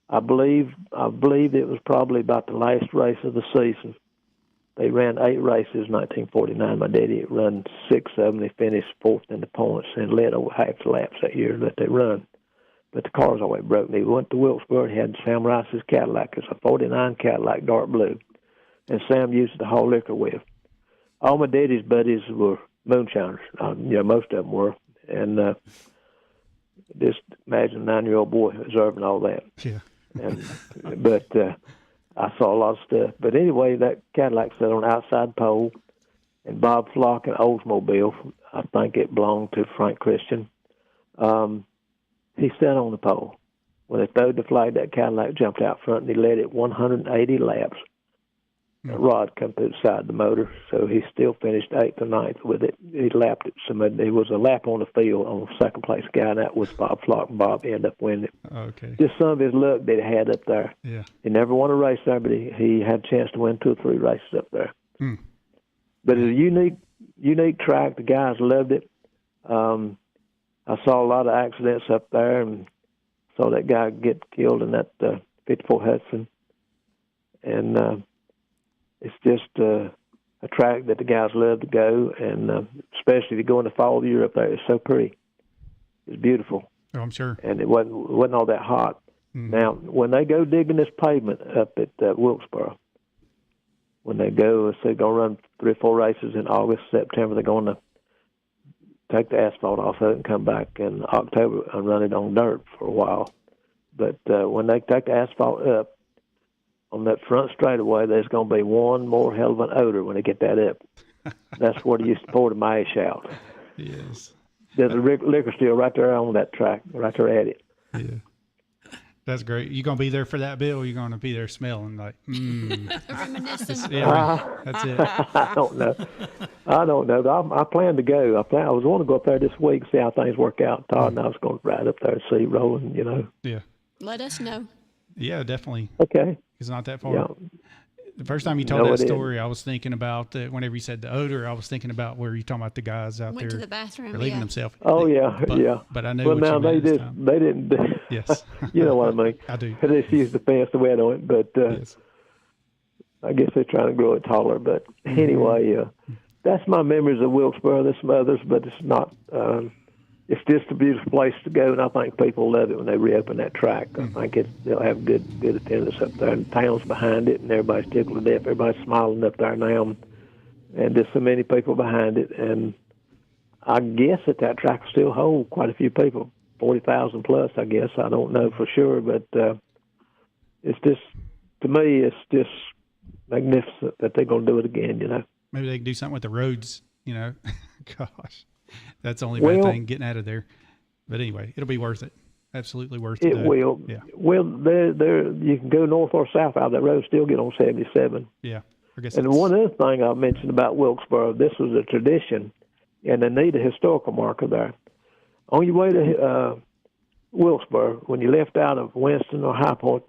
I believe it was probably about the last race of the season. They ran 8 races in 1949. My daddy had run 6 of them. They finished 4th in the points and led over half the laps that year that they run. But the cars always broke. He went to Wilkesboro and he had Sam Rice's Cadillac. It's a 49 Cadillac, dark blue. And Sam used it to haul liquor with. All my daddy's buddies were moonshiners. Most of them were. And just imagine a 9-year-old boy observing all that. Yeah. But I saw a lot of stuff. But anyway, that Cadillac sat on the outside pole, and Bob Flock, an Oldsmobile, I think it belonged to Frank Christian, he sat on the pole. When they throwed the flag, that Cadillac jumped out front, and he led it 180 laps. A rod come through the side of the motor, so he still finished 8th or 9th with it. He lapped it. There was a lap on the field on the second-place guy, and that was Bob Flock, and Bob ended up winning it. Okay. Just some of his luck that he had up there. Yeah. He never won a race there, but he had a chance to win 2 or 3 races up there. But it's a unique track. The guys loved it. I saw a lot of accidents up there, and saw that guy get killed in that 54 Hudson. And it's just a track that the guys love to go, and especially if you go in the fall of the year up there, it's so pretty. It's beautiful. Oh, I'm sure. And it wasn't all that hot. Now, when they go digging this pavement up at Wilkesboro, when they go, they're going to run 3 or 4 races in August, September, they're going to take the asphalt off of it and come back in October and run it on dirt for a while. But when they take the asphalt up, on that front straightaway, there's going to be one more hell of an odor when they get that up. That's where they used to pour the mash out. Yes. There's a liquor store right there on that track, right there at it. Yeah. That's great. You going to be there for that, Bill, or you going to be there smelling like, Reminiscent. That's it. I don't know. I plan to go. I was going to go up there this week, see how things work out. Todd and I was going to ride up there and see rolling, Yeah. Let us know. Yeah, definitely. Okay. It's not that far. Yeah. The first time you told No, that it story, I was thinking about, whenever you said the odor, I was thinking about where you're talking about the guys out Went there to the bathroom, relieving yeah. themselves. Oh, yeah, yeah. But I know Well, what now you meant this they time. didn't. Yes. You know what I mean. I do. They just used the fence to wet on it, but Yes. I guess they're trying to grow it taller. But anyway, that's my memories of Wilkesboro. There's some others, but it's not. It's just a beautiful place to go, and I think people love it when they reopen that track. I think they'll have good attendance up there, and the town's behind it, and everybody's tickled to death. Everybody's smiling up there now, and there's so many people behind it. And I guess that track will still hold quite a few people, 40,000 plus, I guess. I don't know for sure, but it's just, to me, it's just magnificent that they're going to do it again, Maybe they can do something with the roads, Gosh. That's the only bad thing, getting out of there. But anyway, it'll be worth it. Absolutely worth it. It will. Yeah. Well, there you can go north or south out of that road, still get on 77. Yeah. I guess. And one other thing I mentioned about Wilkesboro, this was a tradition, and they need a historical marker there. On your way to Wilkesboro, when you left out of Winston or High Point,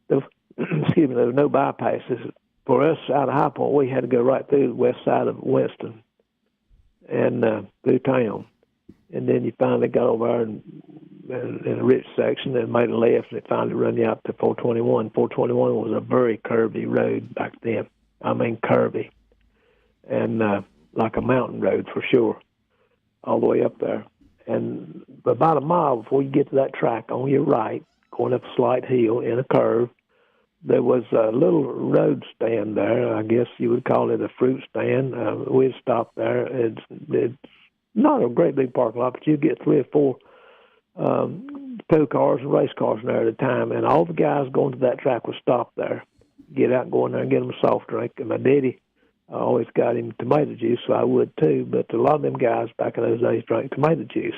there were no bypasses. For us out of High Point, we had to go right through the west side of Winston and through town. And then you finally got over there in a rich section and made a left, and it finally run you out to 421. 421 was a very curvy road back then. I mean, curvy. And like a mountain road for sure, all the way up there. And about a mile before you get to that track, on your right, going up a slight hill in a curve, there was a little road stand there. I guess you would call it a fruit stand. We'd stop there. It's not a great big parking lot, but you get 3 or 4 tow cars and race cars in there at a time. And all the guys going to that track would stop there, get out and go in there and get them a soft drink. And my daddy always got him tomato juice, so I would too. But a lot of them guys back in those days drank tomato juice.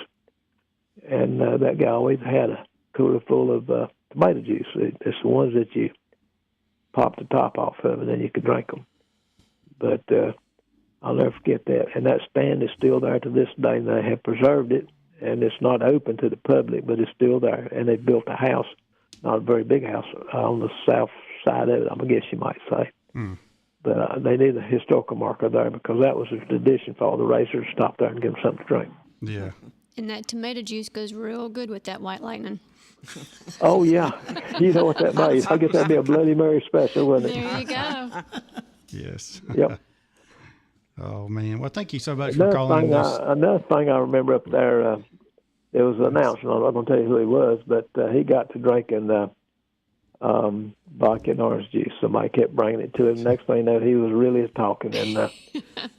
And that guy always had a cooler full of tomato juice. It's the ones that you pop the top off of, and then you could drink them. But I'll never forget that. And that stand is still there to this day, and they have preserved it, and it's not open to the public, but it's still there. And they built a house, not a very big house, on the south side of it, I guess you might say. But they need a historical marker there because that was a tradition for all the racers to stop there and give them something to drink. Yeah. And that tomato juice goes real good with that White Lightning. Oh, yeah. You know what that means. I guess that'd be a Bloody Mary special, wouldn't it? There you go. Yes. Yep. Oh, man. Well, thank you so much for calling us. Another thing I remember up there, there was an announcement. I'm not going to tell you who he was, but he got to drinking vodka and orange juice. Somebody kept bringing it to him. Next thing you know, he was really talking. And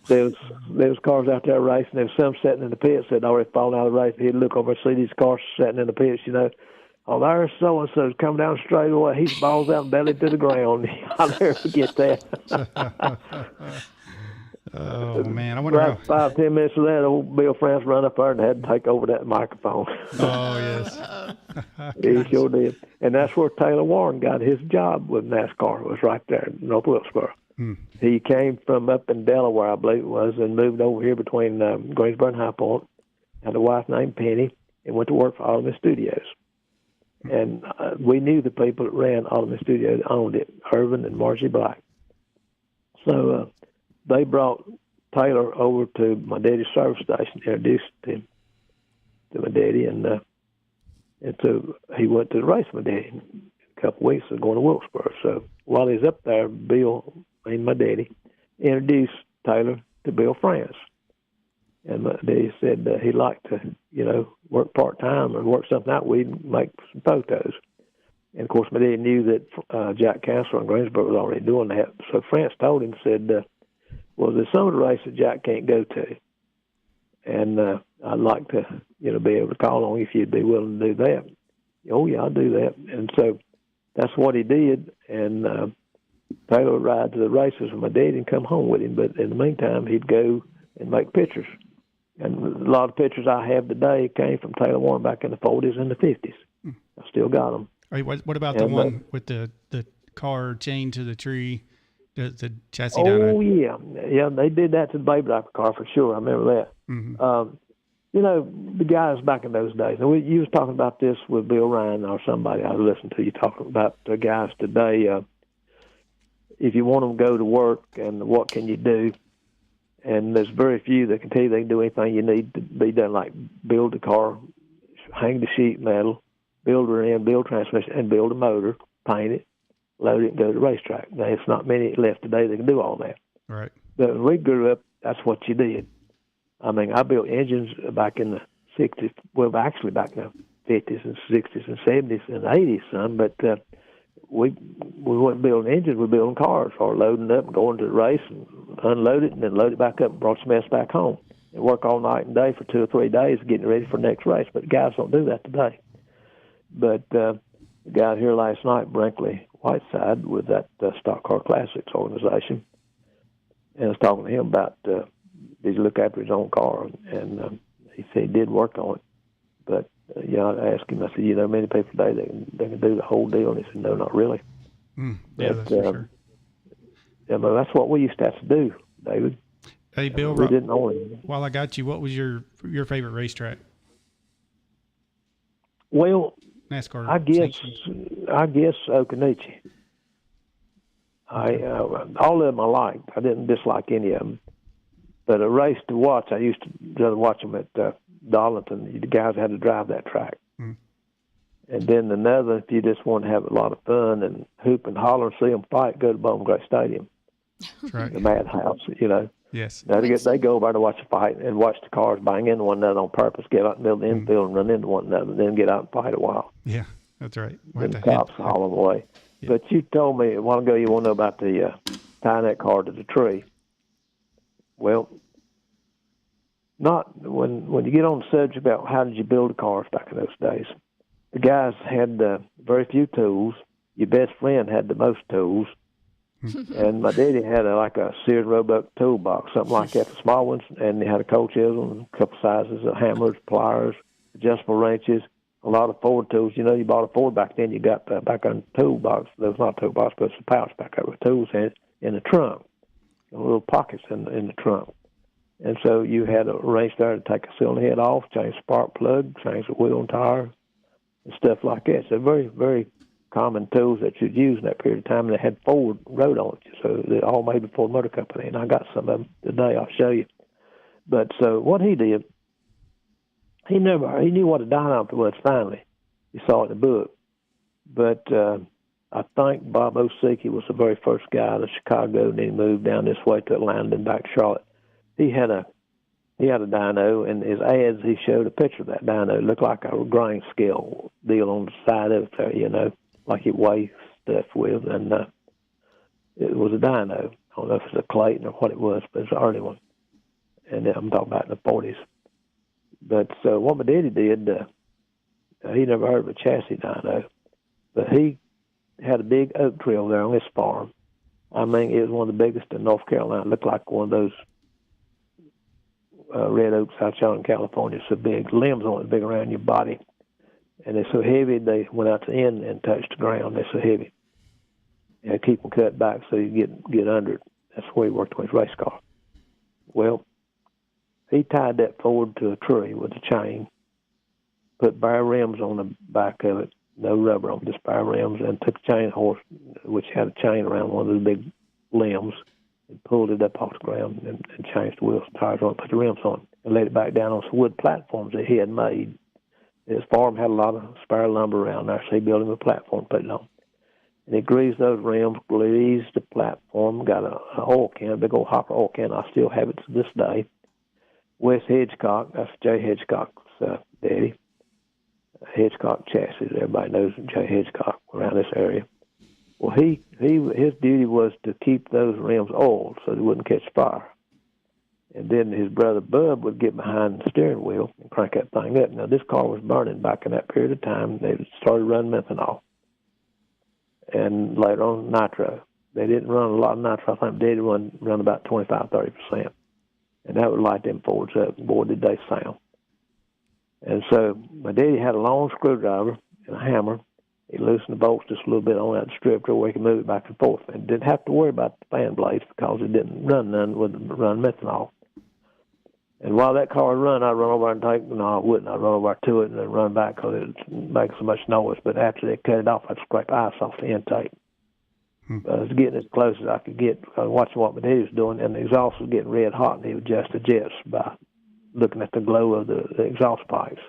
there was cars out there racing. There was some sitting in the pits that already fallen out of the race. He'd look over and see these cars sitting in the pits, Oh, there's so-and-so's come down straight away. He's balls out and belly to the ground. I'll never forget that. Oh, man. I wonder About 5-10 minutes of that, old Bill France run up there and had to take over that microphone. Oh, yes. He sure did. And that's where Taylor Warren got his job with NASCAR, was right there in North Wilkesboro. He came from up in Delaware, I believe it was, and moved over here between Greensboro and High Point, had a wife named Penny, and went to work for Automan Studios. And we knew the people that ran Automan Studios owned it, Irvin and Margie Black. So they brought Taylor over to my daddy's service station, introduced him to my daddy, and so he went to the race with my daddy a couple of weeks ago going to Wilkesboro. So while he was up there, Bill and my daddy introduced Taylor to Bill France. And my daddy said he'd like to, work part-time or work something out. We'd make some photos. And, of course, my daddy knew that Jack Castle in Greensboro was already doing that. So France told him, said, well, there's some of the races Jack can't go to. And I'd like to, be able to call on you if you'd be willing to do that. Oh, yeah, I'll do that. And so that's what he did. And Taylor would ride to the races with my daddy and come home with him. But in the meantime, he'd go and make pictures. And a lot of pictures I have today came from Taylor Warner back in the 40s and the 50s. I still got them. Hey, what about the one with the car chained to the tree, the chassis dyno? Oh, yeah, they did that to the baby diaper car for sure. I remember that. Mm-hmm. You know, the guys back in those days, and you was talking about this with Bill Ryan or somebody I was listening to you talking about the guys today. If you want them to go to work, and what can you do? And there's very few that can tell you they can do anything you need to be done, like build the car, hang the sheet metal, build her in, build transmission, and build a motor, paint it, load it, and go to the racetrack. Now, it's not many left today that can do all that. Right. But when we grew up, that's what you did. I mean, I built engines back in the 60s, well, actually back in the 50s and 60s and 70s and 80s, son, but we weren't building engines, we were building cars, or loading up and going to the race and unload it and then load it back up and brought some mess back home. And work all night and day for 2 or 3 days getting ready for the next race. But the guys don't do that today. But the guy here last night, Brinkley Whiteside, with that Stock Car Classics organization, and I was talking to him about did he look after his own car, and he said he did work on it. But I asked him, I said, many people today they can do the whole deal, and he said, no, not really. That's for sure. Yeah, but that's what we used to have to do, David. Hey, Bill, we didn't only. While I got you, what was your favorite racetrack? Well, NASCAR. I guess Occoneechee. All of them I liked. I didn't dislike any of them. But a race to watch, I used to rather watch them at Darlington. The guys had to drive that track. And then another, if you just want to have a lot of fun and hoop and holler and see them fight, go to Bowman Gray Stadium. That's right. The Madhouse, Yes. Now they go over to watch a fight and watch the cars bang into one another on purpose, get out in the middle of the infield and run into one another, and then get out and fight a while. Yeah, that's right. And the cops haul them away. Yeah. But you told me a while ago you want to know about the tying that car to the tree. Well, not when you get on the subject about how did you build the cars back in those days, the guys had very few tools. Your best friend had the most tools. And my daddy had a Sears Roebuck toolbox, something like that, the small ones, and he had a cold chisel and a couple sizes of hammers, pliers, adjustable wrenches, a lot of Ford tools. You bought a Ford back then, you got back on the toolbox. There was not a toolbox, but it's a pouch back there with tools in the trunk, little pockets in the trunk. And so you had a wrench there to take a cylinder head off, change the spark plug, change the wheel and tire, and stuff like that. So very, very common tools that you'd use in that period of time, and they had Ford wrote on it, so they're all made by Ford Motor Company, and I got some of them today. I'll show you. But so what he did, he knew what a dyno was finally. You saw it in the book. But I think Bob Osicki was the very first guy out of Chicago, and then he moved down this way to Atlanta and back to Charlotte. He had a dyno, and his ads, he showed a picture of that dyno. It looked like a grain scale deal on the side of it there, like it weighs stuff with, and it was a dyno. I don't know if it was a Clayton or what it was, but it's an early one. And I'm talking about in the 40s. But so what my daddy did, he never heard of a chassis dyno, but he had a big oak tree over there on his farm. I mean, it was one of the biggest in North Carolina. It looked like one of those red oaks out there in California. So big, limbs on it, big around your body. And they're so heavy, they went out to the end and touched the ground. They're so heavy. And keep them cut back so you get under it. That's where he worked on his race car. Well, he tied that Ford to a tree with a chain, put bare rims on the back of it, no rubber on, just bare rims, and took a chain horse, which had a chain around one of the big limbs, and pulled it up off the ground and changed the wheels and tires on it, put the rims on it, and laid it back down on some wood platforms that he had made. His farm had a lot of spare lumber around there, so he built him a platform, put it on. And he greased those rims, greased the platform, got an oil can, a big old hopper oil can. I still have it to this day. Wes Hedgecock, that's Jay Hedgecock's daddy. Hedgecock chassis, everybody knows Jay Hedgecock around this area. Well, his duty was to keep those rims oiled so they wouldn't catch fire. And then his brother Bub would get behind the steering wheel and crank that thing up. Now, this car was burning back in that period of time. They started running methanol. and later on nitro. They didn't run a lot of nitro. I think they did run about 25-30%. And that would light them Fords up. Boy, did they sound. And so my daddy had a long screwdriver and a hammer. He loosened the bolts just a little bit on that strip where he could move it back and forth. And didn't have to worry about the fan blades because it didn't run none with run methanol. And while that car would run, I'd run over and take, no, I wouldn't. I'd run over to it and then run back because it would make so much noise. But after they cut it off, I'd scrape ice off the intake. I was getting as close as I could get, watching what my daddy was doing, and the exhaust was getting red hot, and he would adjust the jets by looking at the glow of the exhaust pipes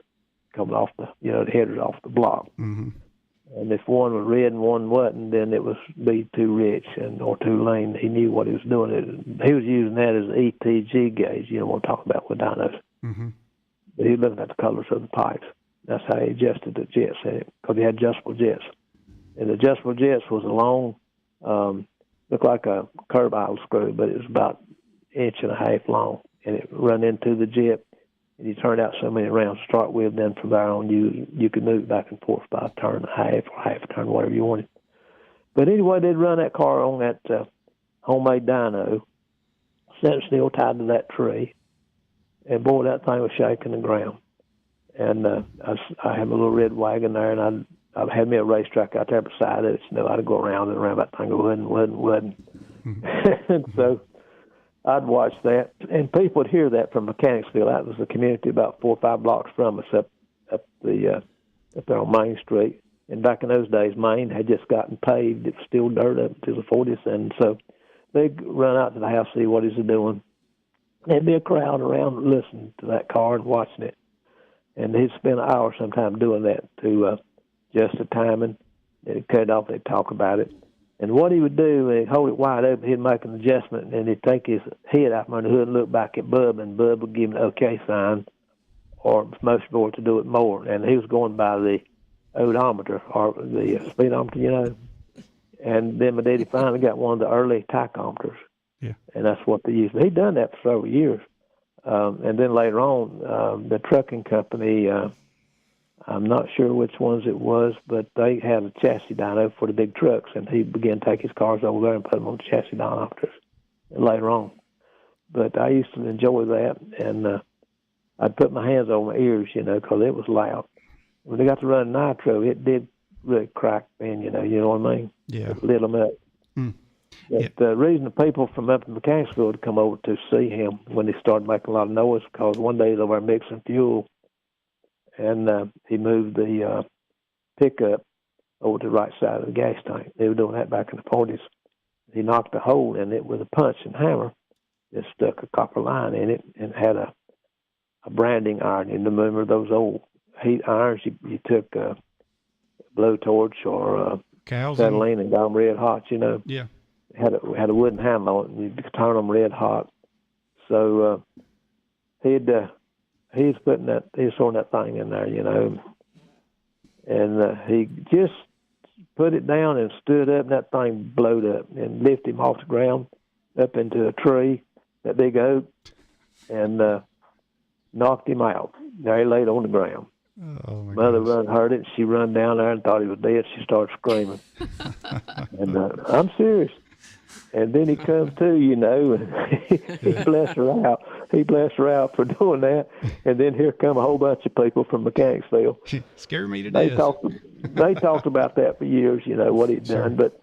coming off the headers off the block. Mm-hmm. And if one was red and one wasn't, then it was be too rich or too lean. He knew what he was doing. He was using that as an ETG gauge, what I'm talking about with dynos. Mm-hmm. But he was looking at the colors of the pipes. That's how he adjusted the jets in it, because he had adjustable jets. And the adjustable jets was a long, looked like a curb idle screw, but it was about 1.5 inches long. And it run into the jet, and you turned out so many rounds to start with, then from there on you could move back and forth by a turn and a half or half a turn, whatever you wanted. But anyway, they'd run that car on that homemade dyno, set steel tied to that tree, and boy, that thing was shaking the ground. And I had a little red wagon there, and I had me a racetrack out there beside it. I'd go around and around that thing, wouldn't. Mm-hmm. And so I'd watch that, and people would hear that from Mechanicsville. That was a community about 4 or 5 blocks from us up there on Main Street. And back in those days, Main had just gotten paved. It was still dirt up to the 40s, and so they'd run out to the house, see what he's doing. There'd be a crowd around listening to that car and watching it. And he'd spend an hour sometime doing that to just the timing. They'd cut it off, they'd talk about it. And what he would do, he'd hold it wide open, he'd make an adjustment, and he'd take his head out from under the hood and look back at Bub, and Bub would give him an okay sign, or most board to do it more. And he was going by the odometer, or the speedometer, And then my daddy finally got one of the early tachometers. Yeah. And that's what they used. He'd done that for several years. And then later on, the trucking company, I'm not sure which ones it was, but they had a chassis dyno for the big trucks, and he began to take his cars over there and put them on chassis dynometers later on. But I used to enjoy that, and I'd put my hands over my ears, because it was loud. When they got to run nitro, it did really crack then, you know what I mean? Yeah. It lit them up. Mm. But the reason the people from up in Mechanicsville would come over to see him when he started making a lot of noise, because one day they were mixing fuel, and he moved the pickup over to the right side of the gas tank. They were doing that back in the 40s. He knocked a hole in it with a punch and hammer. It stuck a copper line in it and had a branding iron. You remember those old heat irons? You took a blowtorch or acetylene and got them red hot, Yeah. Had a wooden handle on it, and you could turn them red hot. So he was throwing that thing in there, and he just put it down and stood up, and that thing blowed up and lifted him off the ground up into a tree, that big oak, and knocked him out. There he laid on the ground. Oh, Mother heard it. She run down there and thought he was dead. She started screaming. And I'm serious. And then he comes to, and he blessed her out. He blessed her out for doing that. And then here come a whole bunch of people from Mechanicsville. Scared me to death. They talked about that for years, what he'd done. But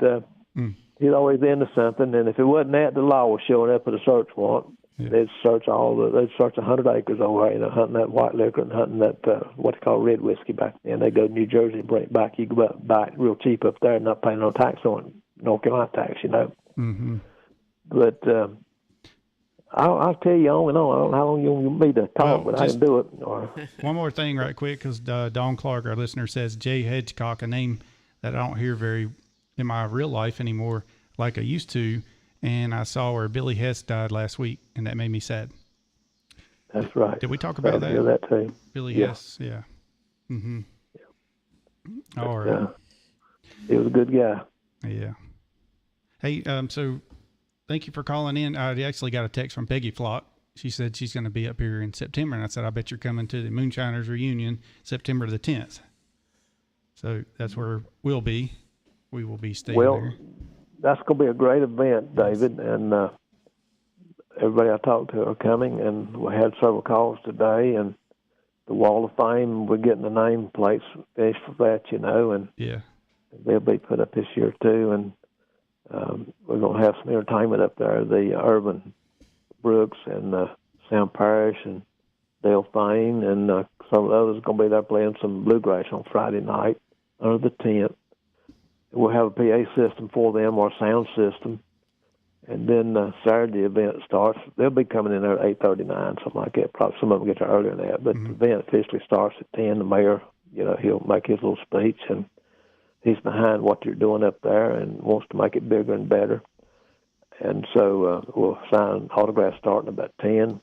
he's always into something. And if it wasn't that, the law was showing up at a search warrant. Yeah. They'd search 100 acres over there, hunting that white liquor and hunting that what they call red whiskey back then. They go to New Jersey and bring it back. You go up and buy it real cheap up there and not pay no tax on it, North Carolina tax, Mm-hmm. But I'll tell you on and on. I don't know how long you want me to talk, but I can do it. One more thing right quick, because Don Clark, our listener, says Jay Hedgecock, a name that I don't hear very in my real life anymore like I used to. And I saw where Billy Hess died last week, and that made me sad. That's right. Did we talk about that? That too. Billy Hess, yeah. Mm-hmm. Yeah. All right. He was a good guy. Yeah. Hey, so thank you for calling in. I actually got a text from Peggy Flock. She said she's going to be up here in September, and I said, I bet you're coming to the Moonshiners reunion September the 10th. So that's where we'll be. we will be staying Well, there. that's going to be a great event, David, and everybody I talked to are coming, and we had several calls today, and the Wall of Fame, we're getting the name plates finished for that, and Yeah. they'll be put up this year too, and we're going to have some entertainment up there. The Urban Brooks and Sam Parrish and Dale Fane and some of the others are going to be there playing some bluegrass on Friday night under the tent. We'll have a PA system for them or a sound system. And then Saturday event starts. They'll be coming in there at 8:39, something like that. Probably some of them get there earlier than that. But the event officially starts at 10. The mayor, he'll make his little speech, and he's behind what you're doing up there and wants to make it bigger and better. And so we'll sign autographs starting about 10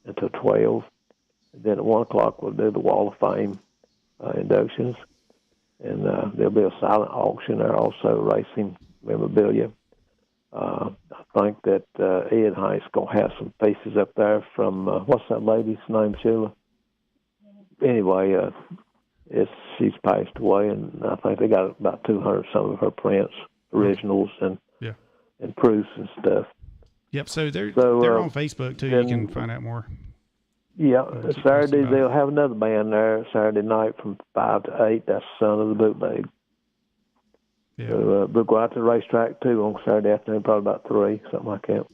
until 12. And then at 1 o'clock, we'll do the Wall of Fame inductions. And there'll be a silent auction there, also racing memorabilia. I think that Ed Hines going to have some pieces up there from, what's that lady's name, Sheila? Anyway, she's passed away, and I think they got about 200 some of her prints, originals, and proofs and stuff. Yep, so they're on Facebook, too. You can find out more. Yeah, Saturday they'll have another band there Saturday night from 5 to 8. That's Son of the Bootleg. Yeah. So we'll go out to the racetrack, too, on Saturday afternoon, probably about 3, something like that.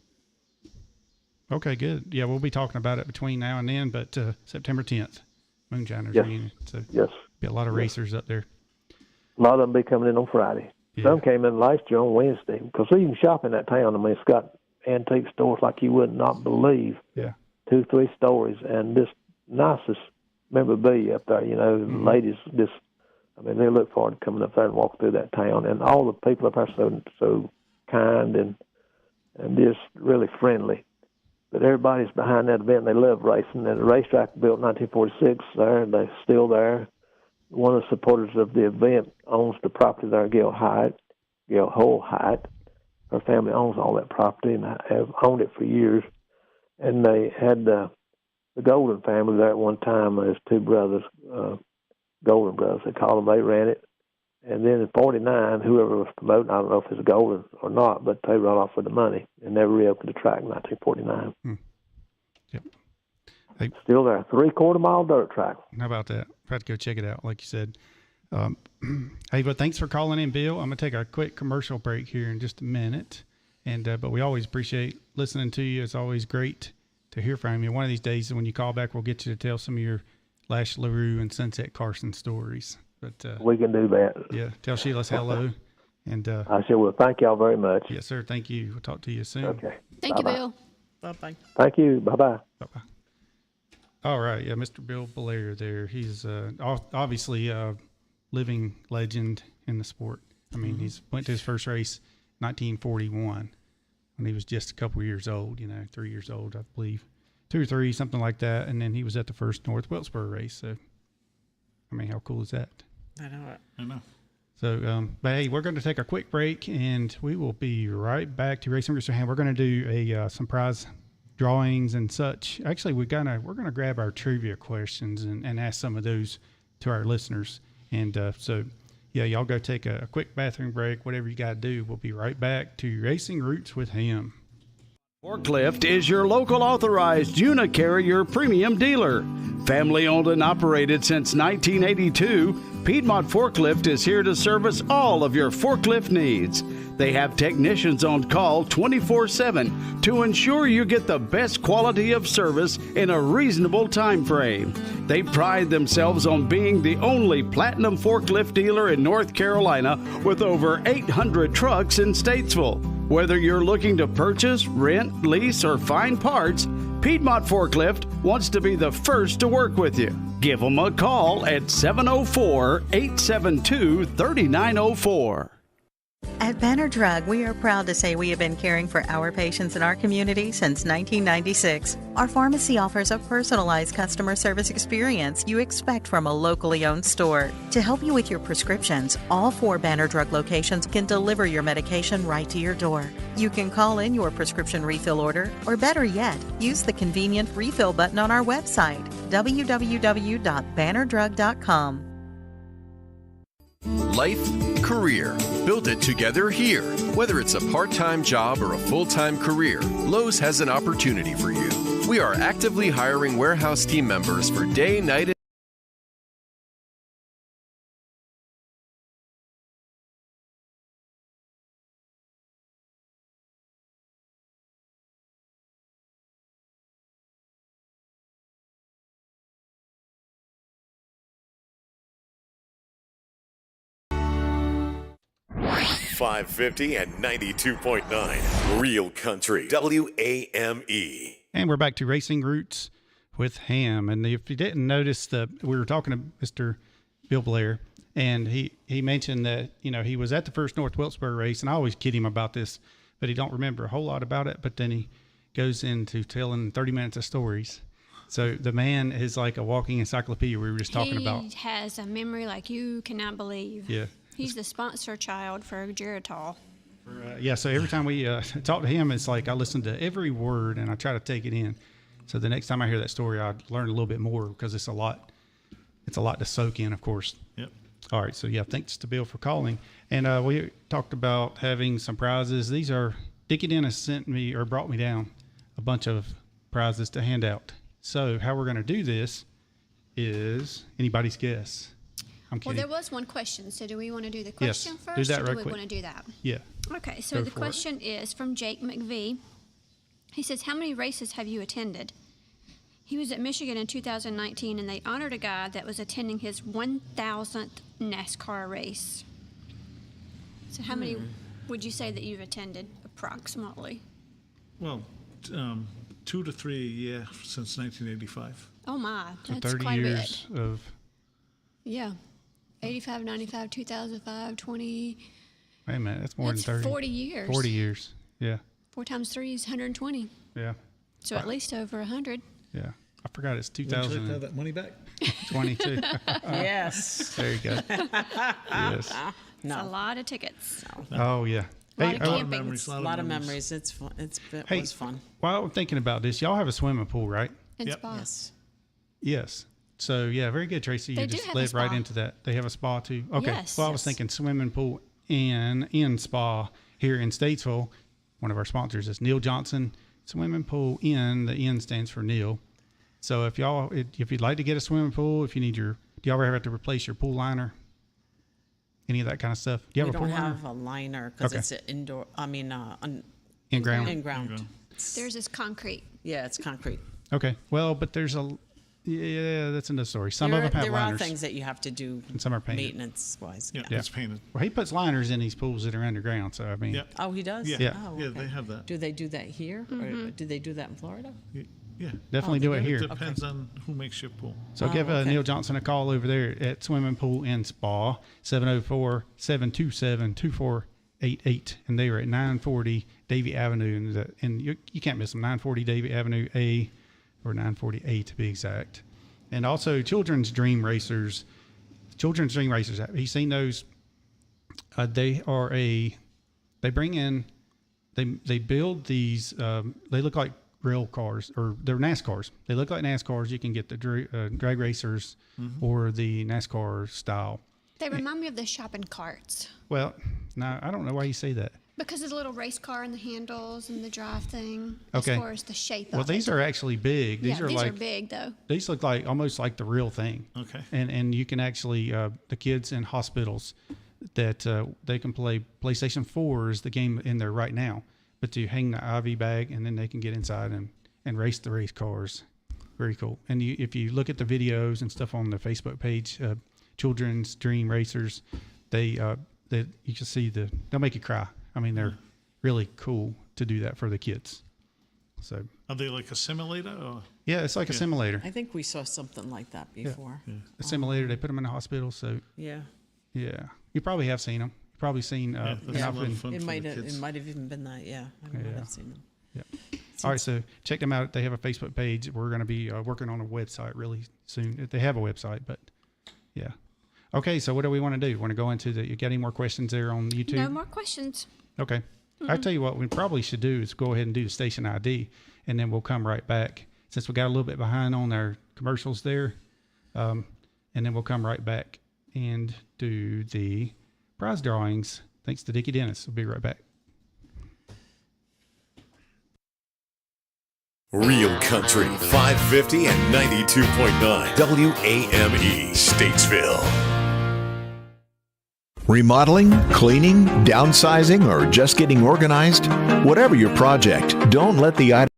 Okay, good. Yeah, we'll be talking about it between now and then, but September 10th, Moonshiners Yes. Reunion. So Yes. be a lot of racers up there. A lot of them be coming in on Friday. Yeah. Some came in last year on Wednesday, because you can shop in that town. I mean, it's got antique stores like you would not believe. Yeah. 2-3 stories, and this nicest memorabilia up there. The ladies just, they look forward to coming up there and walk through that town. And all the people up there are so kind and just really friendly. But everybody's behind that event. They love racing. And the racetrack built in 1946 there, and they're still there. One of the supporters of the event owns the property there, Gail Hull Hyatt. Her family owns all that property and have owned it for years. And they had the Golden family there at one time. There's two brothers, Golden brothers, they call them. They ran it. And then in 49, whoever was promoting, I don't know if it's Golden or not, but they run off with the money and never reopened the track in 1949. Yep. Hey, still there, 3/4 mile dirt track. How about that? Try to go check it out, like you said. Hey, but thanks for calling in, Bill. I'm going to take a quick commercial break here in just a minute. But we always appreciate listening to you. It's always great to hear from you. One of these days when you call back, we'll get you to tell some of your Lash LaRue and Sunset Carson stories. But we can do that. Yeah, tell Sheila hello. And I sure will. Thank y'all very much. Yes, sir. Thank you. We'll talk to you soon. Okay. Thank you, Bill. Bye-bye. Thank you. Bye-bye. Bye-bye. All right. Yeah, Mr. Bill Blair there. He's obviously a living legend in the sport. I mean, he's went to his first race 1941 when he was just a couple years old, 3 years old, I believe. 2 or 3, something like that. And then he was at the first North Wilkesboro race. So, I mean, how cool is that? I know it. I know. So, but hey, we're going to take a quick break, and we will be right back to Racing Roots with Hamm. We're going to do some prize drawings and such. Actually, we're gonna grab our trivia questions and ask some of those to our listeners. And yeah, y'all go take a quick bathroom break, whatever you got to do. We'll be right back to Racing Roots with Hamm. Forklift is your local authorized Unicarrier premium dealer. Family owned and operated since 1982, Piedmont Forklift is here to service all of your forklift needs. They have technicians on call 24/7 to ensure you get the best quality of service in a reasonable time frame. They pride themselves on being the only platinum forklift dealer in North Carolina with over 800 trucks in Statesville. Whether you're looking to purchase, rent, lease, or find parts, Piedmont Forklift wants to be the first to work with you. Give them a call at 704-872-3904. At Banner Drug, we are proud to say we have been caring for our patients in our community since 1996. Our pharmacy offers a personalized customer service experience you expect from a locally owned store. To help you with your prescriptions, all 4 Banner Drug locations can deliver your medication right to your door. You can call in your prescription refill order, or better yet, use the convenient refill button on our website, www.bannerdrug.com. Life, career. Build it together here. Whether it's a part-time job or a full-time career, Lowe's has an opportunity for you. We are actively hiring warehouse team members for day, night, and 550 and 92.9 Real Country WAME. And we're back to Racing Roots with Hamm. And if you didn't notice, we were talking to Mr. Bill Blair, and he mentioned that, he was at the first North Wilkesboro race, and I always kid him about this, but he don't remember a whole lot about it. But then he goes into telling 30 minutes of stories. So the man is like a walking encyclopedia we were just talking about. He has a memory like you cannot believe. Yeah. He's the sponsor child for Geritol. So every time we talk to him, it's like I listen to every word and I try to take it in. So the next time I hear that story, I learn a little bit more because it's a lot to soak in, of course. Yep. All right. So, thanks to Bill for calling. And we talked about having some prizes. These are, Dickie Dennis brought me down a bunch of prizes to hand out. So how we're going to do this is anybody's guess. I'm kidding. Well, there was one question. So do we want to do the question first? Do that or right do we quick. want to do that? Yeah. Okay. So the question is from Jake McVie. He says, how many races have you attended? He was at Michigan in 2019, and they honored a guy that was attending his 1,000th NASCAR race. So how many would you say that you've attended approximately? Well, 2 to 3 a year since 1985. Oh, my. So That's 30 quite years a bit. of... Yeah. 85, 95, 2005, 20. Wait a minute. That's more than 30. 40 years. 40 years. Yeah. 4 times 3 is 120. Yeah. So at least over 100. Yeah. I forgot it's Would you like to have that money back? 2022. Yes. There you go. Yes. It's a lot of tickets. Oh, yeah. A lot of camping. Memories, A lot of memories. It's fun. It was fun. While I'm thinking about this, y'all have a swimming pool, right? And Yep. spa. Yes. So, yeah, very good, Tracy. They You do just have a led right spa. into that. They have a spa, too? Okay. Yes. Well, I was thinking swimming pool in spa here in Statesville. One of our sponsors is Neil Johnson. Swimming pool in, the N stands for Neil. So if you'd like to get a swimming pool, if you need do you ever have to replace your pool liner? Any of that kind of stuff? Do you have a pool We don't liner? have a liner because Okay. it's an indoor. I mean, In-ground? In-ground. Theirs is concrete. Yeah, it's concrete. Okay. Well, but that's another story. Some of them have there liners. are things that you have to do And some are painted. maintenance-wise. Yeah, Yeah. it's painted. Well, he puts liners in these pools that are underground. So, I mean, Yeah. Oh, he does? Yeah. Yeah. Oh, Yeah, okay. they have that. Do they do that here? Or do they do that in Florida? Yeah. definitely do it here. It depends on who makes your pool. So give okay. Neil Johnson a call over there at Swimming Pool and Spa, 704-727-2488. And they are at 940 Davey Avenue. And you can't miss them, 940 Davey Avenue A, or 940A to be exact. And also Children's Dream Racers. Have you seen those? They build these, they look like rail cars, or they're NASCARs. They look like NASCARs. You can get the drag racers or the NASCAR style. They remind me of the shopping carts. Well, no, I don't know why you say that. Because of the little race car and the handles and the drive thing. Okay. As far as the shape Well, of these it. are actually big. These Yeah, are these like are big, though. These look like almost like the real thing. Okay. And you can actually the kids in hospitals that they can play PlayStation 4 is the game in there right now. But you hang the IV bag and then they can get inside and race the race cars. Very cool. And if you look at the videos and stuff on the Facebook page, Children's Dream Racers, you can see they'll make you cry. I mean, they're really cool to do that for the kids. So Are they like a simulator? Or? yeah, it's like a simulator. I think we saw something like that before. Yeah. A simulator. They put them in the hospital. So Yeah. yeah, you probably have seen them. You've probably seen that's a enough lot of in- fun It for might the have. kids. It might have even been that. Yeah, I might have seen them. Yeah. All right, so check them out. They have a Facebook page. We're going to be working on a website really soon. They have a website, but yeah. Okay, so what do we want to do? Want to go into you got any more questions there on YouTube? No more questions. Okay. I tell you what we probably should do is go ahead and do the station ID, and then we'll come right back since we got a little bit behind on our commercials there, and then we'll come right back and do the prize drawings. Thanks to Dickie Dennis. We'll be right back. Real Country 550 and 92.9 WAME Statesville. Remodeling, cleaning, downsizing, or just getting organized? Whatever your project, don't let the item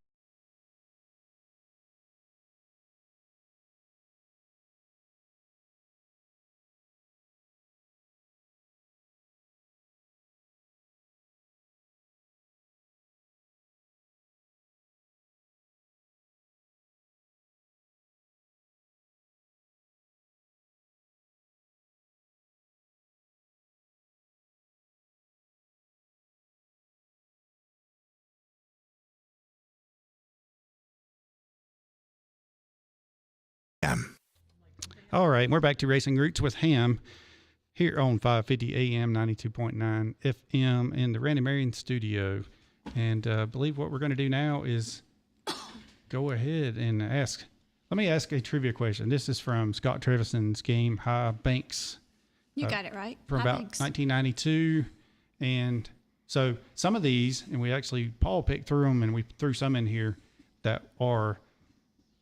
All right, we're back to Racing Roots with Hamm here on 550 AM, 92.9 FM in the Randy Marion studio. And I believe what we're going to do now is go ahead and ask. Let me ask a trivia question. This is from Scott Trevison's game, High Banks. You got it right. From High about Banks. 1992. And so some of these, and we actually, Paul picked through them, and we threw some in here that are,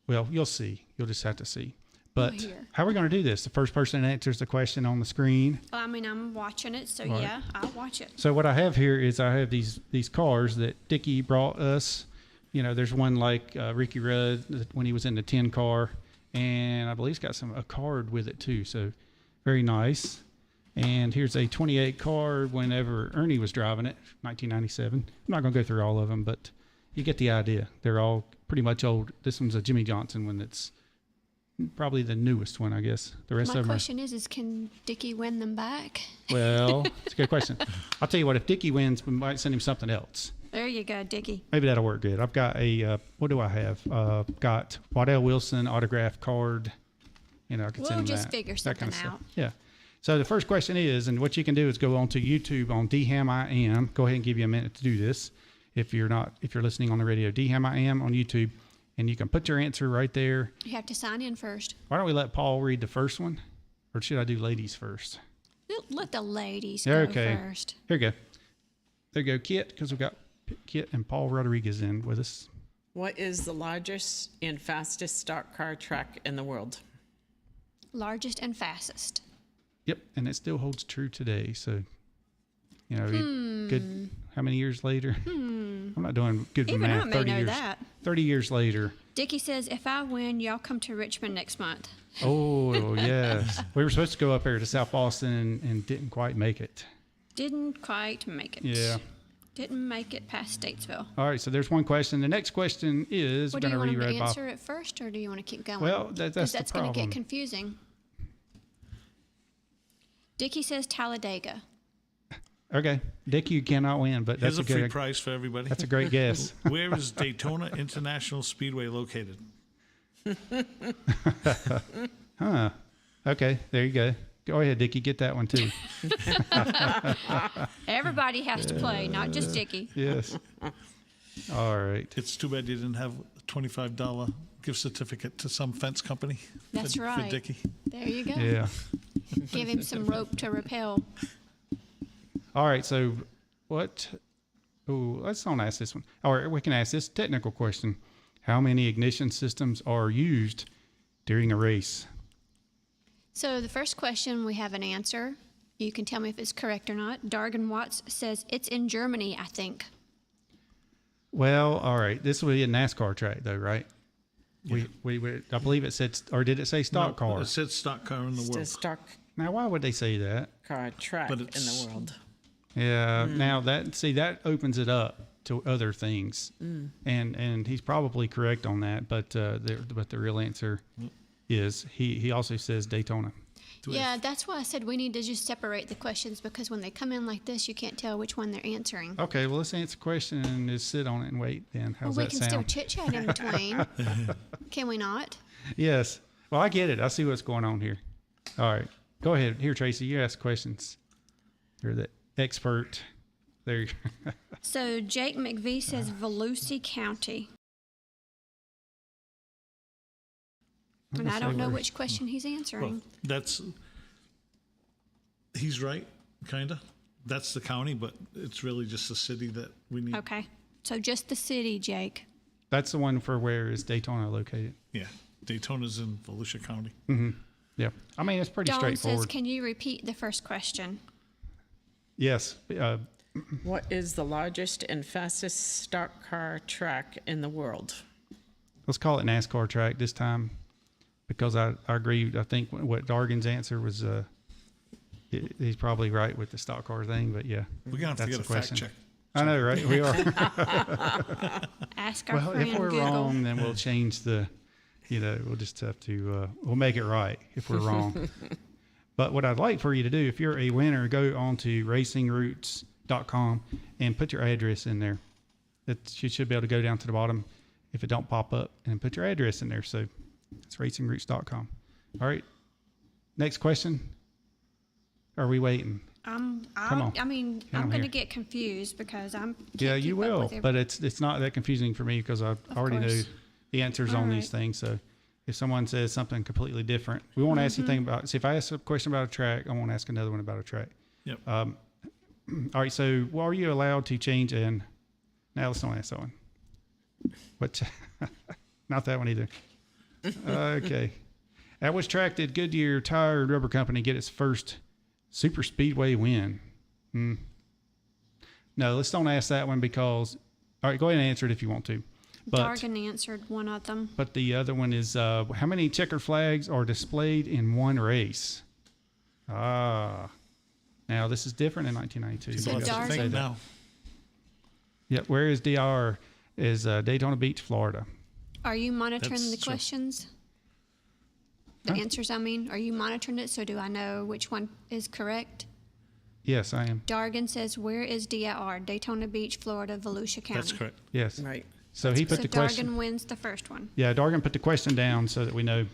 well, you'll see. You'll just have to see. But how are we going to do this? The first person that answers the question on the screen. Well, I mean, I'm watching it, so yeah, I'll watch it. So what I have here is I have these cars that Dickie brought us. You know, there's one like Ricky Rudd when he was in the 10 car, and I believe he's got a card with it too. So very nice. And here's a 28 car whenever Ernie was driving it, 1997. I'm not going to go through all of them, but you get the idea. They're all pretty much old. This one's a Jimmy Johnson one that's probably the newest one, I guess. The rest My of them question is can Dickie win them back? Well, it's a good question. I'll tell you what, if Dickie wins, we might send him something else. There you go, Dickie. Maybe that'll work good. I've got a, what do I have? Got Waddell Wilson autograph card. You know, I could send him that. We'll just figure something out. Yeah. So the first question is, and what you can do is go on to YouTube on DHammiam. Go ahead and give you a minute to do this. If you're listening on the radio, DHammiam on YouTube. And you can put your answer right there. You have to sign in first. Why don't we let Paul read the first one? Or should I do ladies first? Let the ladies go first. Here we go. There you go, Kit, because we've got Kit and Paul Rodrigues in with us. What is the largest and fastest stock car track in the world? Largest and fastest. Yep, and it still holds true today. So, you know, good. How many years later? I'm not doing good with math. Even I may know that. 30 years later. Dickie says, if I win, y'all come to Richmond next month. Oh, yes. We were supposed to go up there to South Boston and didn't quite make it. Didn't quite make it. Yeah. Didn't make it past Statesville. All right, so there's one question. The next question is, do you want to answer it first, or do you want to keep going? Well, that's the problem. That's going to get confusing. Dickie says Talladega. Okay, Dickie, you cannot win, but that's Here's a free prize for everybody. That's a great guess. Where is Daytona International Speedway located? Huh. Okay, there you go. Go ahead, Dickie, get that one too. Everybody has to play, not just Dickie. Yes. All right. It's too bad you didn't have a $25 gift certificate to some fence company. That's right. For Dickie. There you go. Yeah. Give him some rope to rappel. All right, so what? Oh, let's not ask this one. Or we can ask this technical question. How many ignition systems are used during a race? So the first question, we have an answer. You can tell me if it's correct or not. Dargan Watts says it's in Germany, I think. Well, all right. This will be a NASCAR track, though, right? Yeah. We I believe it said, or did it say stock car? It said stock car in the world. It says stock Now, why would they say that? car track in the world. Yeah. Now that opens it up to other things, and he's probably correct on that. But the real answer is he also says Daytona. Yeah, that's why I said we need to just separate the questions, because when they come in like this, you can't tell which one they're answering. Okay, well, let's answer the question and just sit on it and wait then. How's that sound? We can still chit-chat in between. Can we not? Yes. Well, I get it. I see what's going on here. All right. Go ahead. Here, Tracy, you ask questions. You're the expert. There you go. So Jake McVie says Volusia County. And I don't know which question he's answering. Well, He's right, kind of. That's the county, but it's really just the city that we need. Okay. So just the city, Jake. That's the one for where is Daytona located? Yeah. Daytona's in Volusia County. Mm-hmm. Yeah. I mean, it's pretty Dawn straightforward. says, can you repeat the first question? Yes. What is the largest and fastest stock car track in the world? Let's call it NASCAR track this time, because I agree. I think what Dargan's answer was, he's probably right with the stock car thing, but yeah. We're going to have to get a fact check. I know, right? We are. Ask our well, friend if we're Google. wrong, then we'll change the, we'll just have to, we'll make it right if we're wrong. But what I'd like for you to do, if you're a winner, go on to racingroots.com and put your address in there. You should be able to go down to the bottom if it don't pop up and put your address in there. So it's racingroots.com. All right. Next question. Are we waiting? I'm on. going to get confused because Yeah, you will, but it's not that confusing for me because I already know the answers on these things. So if someone says something completely different, we won't ask anything about. See, if I ask a question about a track, I won't ask another one about a track. Yep. All right. So, are you allowed to change in? Now let's not ask that one. What? Not that one either. Okay. At which track did Goodyear Tire and Rubber Company get its first super speedway win? No, let's don't ask that one because. All right, go ahead and answer it if you want to. But, Dargan answered one of them. But the other one is how many checkered flags are displayed in one race? Now this is different in 1992. So Dargan now. Yeah, where is DR? Is Daytona Beach, Florida. Are you monitoring the questions? The answers, I mean. Are you monitoring it so do I know which one is correct? Yes, I am. Dargan says, where is DIR? Daytona Beach, Florida, Volusia County. That's correct. Yes. Right. So he put the question. Dargan wins the first one. Yeah, Dargan put the question down so that we know.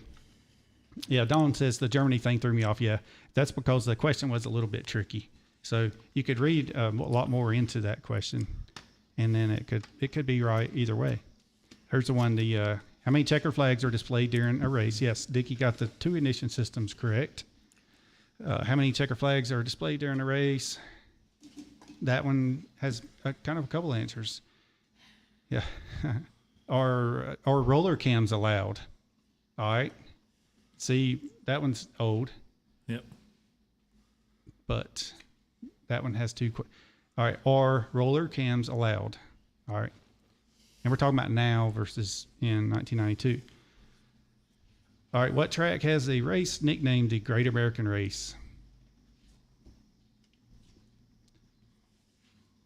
Yeah, Dawn says the Germany thing threw me off. Yeah, that's because the question was a little bit tricky. So you could read a lot more into that question, and then it could be right either way. Here's the one. How many checker flags are displayed during a race? Yes, Dickie got the two ignition systems correct. How many checker flags are displayed during a race? That one has kind of a couple answers. Yeah. Are roller cams allowed? All right. See, that one's old. Yep. But that one has two. All right. Are roller cams allowed? All right. And we're talking about now versus in 1992. All right. What track has a race nicknamed the Great American Race?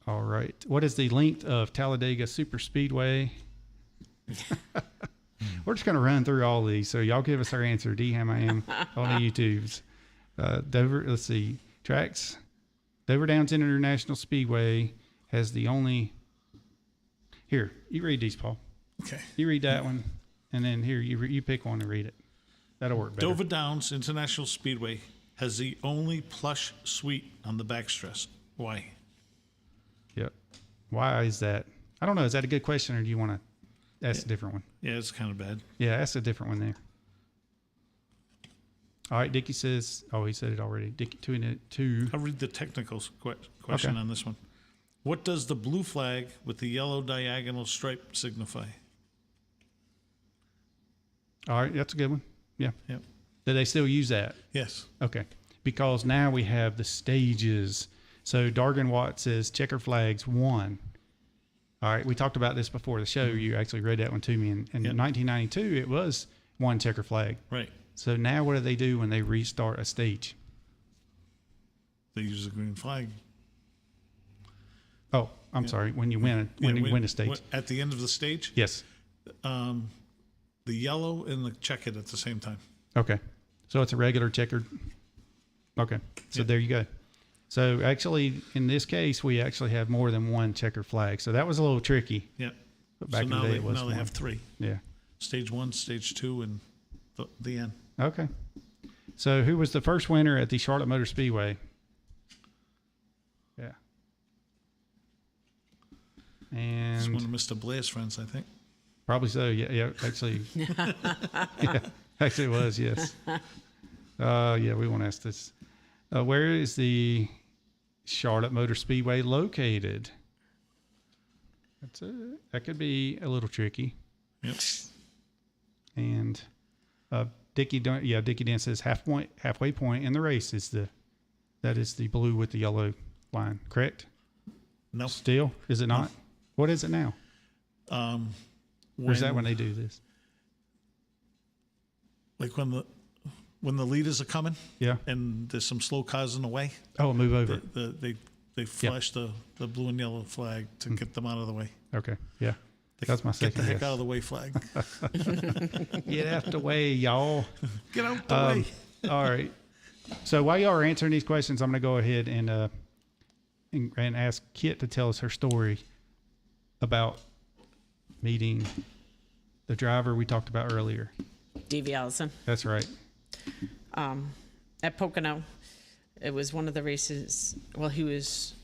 All right. What is the length of Talladega Super Speedway? We're just going to run through all these. So y'all give us our answer. DHammiam on the YouTubes. Dover, let's see. Tracks. Dover Downs International Speedway has the only. Here, you read these, Paul. Okay. You read that one. And then here, you pick one and read it. That'll work better. Dover Downs International Speedway has the only plush suite on the backstress. Why? Yep. Why is that? I don't know. Is that a good question, or do you want to ask a different one? Yeah, it's kind of bad. Yeah, ask a different one there. All right, Dickie says. Oh, he said it already. Dickie two. I'll read the technical question on this one. What does the blue flag with the yellow diagonal stripe signify? All right, that's a good one. Yeah. Yep. Do they still use that? Yes. Okay. Because now we have the stages. So Dargan Watt says checker flags 1. All right, we talked about this before the show. You actually read that one to me. In 1992, it was 1 checker flag. Right. So now what do they do when they restart a stage? They use a green flag. Oh, I'm sorry. When you win a stage. At the end of the stage? Yes. The yellow and the checkered at the same time. Okay. So it's a regular checkered. Okay. So there you go. So actually, in this case, we actually have more than 1 checker flag. So that was a little tricky. Yeah. But back so now in the day, it was now 1. they have 3. Yeah. Stage 1, stage 2, and the end. Okay. So who was the first winner at the Charlotte Motor Speedway? Yeah. And it's one of Mr. Blair's friends, I think. Probably so. Yeah. Actually, actually it was. Yes. Yeah. We won't ask this. Where is the Charlotte Motor Speedway located? That could be a little tricky. Yep. And Dickie Dent says halfway point in the race is that is the blue with the yellow line, correct? No. Still? Is it not? No. What is it now? Or is that when they do this? Like when the leaders are coming, yeah, and there's some slow cars in the way. Oh, move over. They flash the blue and yellow flag to get them out of the way. Okay, yeah, that's my second. Get the heck out of the way flag. Get out the way, y'all. Get out the way. All right. So while y'all are answering these questions, I'm going to go ahead and ask Kit to tell us her story about meeting the driver we talked about earlier. Davey Allison. That's right. At Pocono, it was one of the races. Well, he was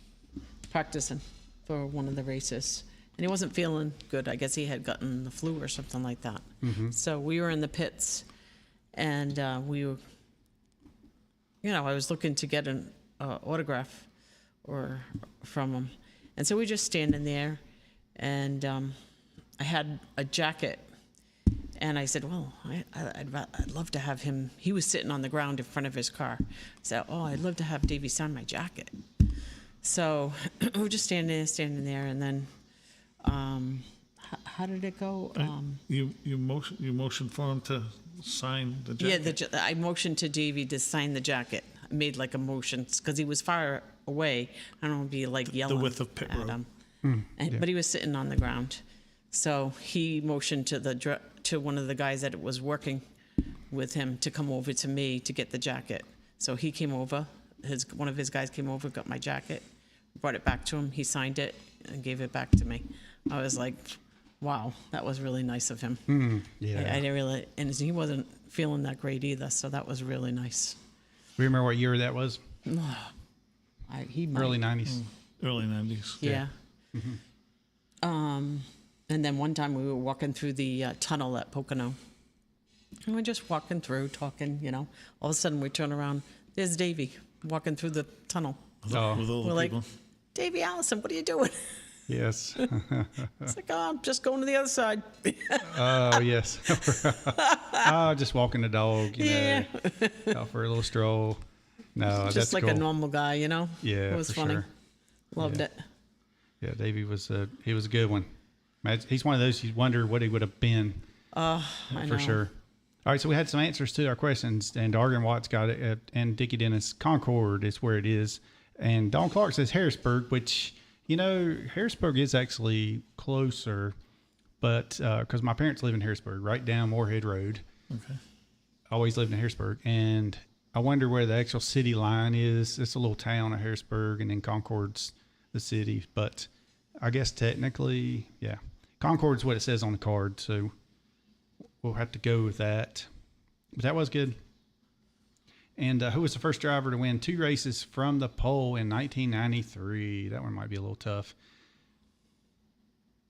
practicing for one of the races, and he wasn't feeling good. I guess he had gotten the flu or something like that. Mm-hmm. So we were in the pits, and we were, I was looking to get an autograph from him, and so we were just standing there, and I had a jacket. And I said, well, I'd love to have him. He was sitting on the ground in front of his car. I said, I'd love to have Davey sign my jacket. So we were just standing there, and then how did it go? You motioned for him to sign the jacket? Yeah, I motioned to Davey to sign the jacket. I made like a motion because he was far away. I don't want to be like yelling the width of pit road. Him. But he was sitting on the ground. So he motioned to one of the guys that was working with him to come over to me to get the jacket. So he came over. One of his guys came over, got my jacket, brought it back to him. He signed it and gave it back to me. I was like, wow, that was really nice of him. Yeah. I didn't really, and he wasn't feeling that great either, so that was really nice. We remember what year that was? Early 90s. Early 90s. Yeah. Mm-hmm. And then one time we were walking through the tunnel at Pocono. And we're just walking through, talking, All of a sudden we turn around. There's Davey walking through the tunnel. With all the people. Like, Davey Allison, what are you doing? Yes. It's like, I'm just going to the other side. Oh, yes. Just walking the dog, out for a little stroll. No, just that's like cool. A normal guy, Yeah, it was funny. Sure. Loved it. Yeah, Davey was a good one. He's one of those you wonder what he would have been. I know. For sure. All right, so we had some answers to our questions, and Argon Watts got it, and Dickie Dennis. Concord is where it is. And Don Clark says Harrisburg, which, Harrisburg is actually closer, but because my parents live in Harrisburg, right down Moorhead Road. Okay. Always lived in Harrisburg. And I wonder where the actual city line is. It's a little town of Harrisburg, and then Concord's the city. But I guess technically, yeah. Concord's what it says on the card, so we'll have to go with that. But that was good. And who was the first driver to win 2 races from the pole in 1993? That one might be a little tough.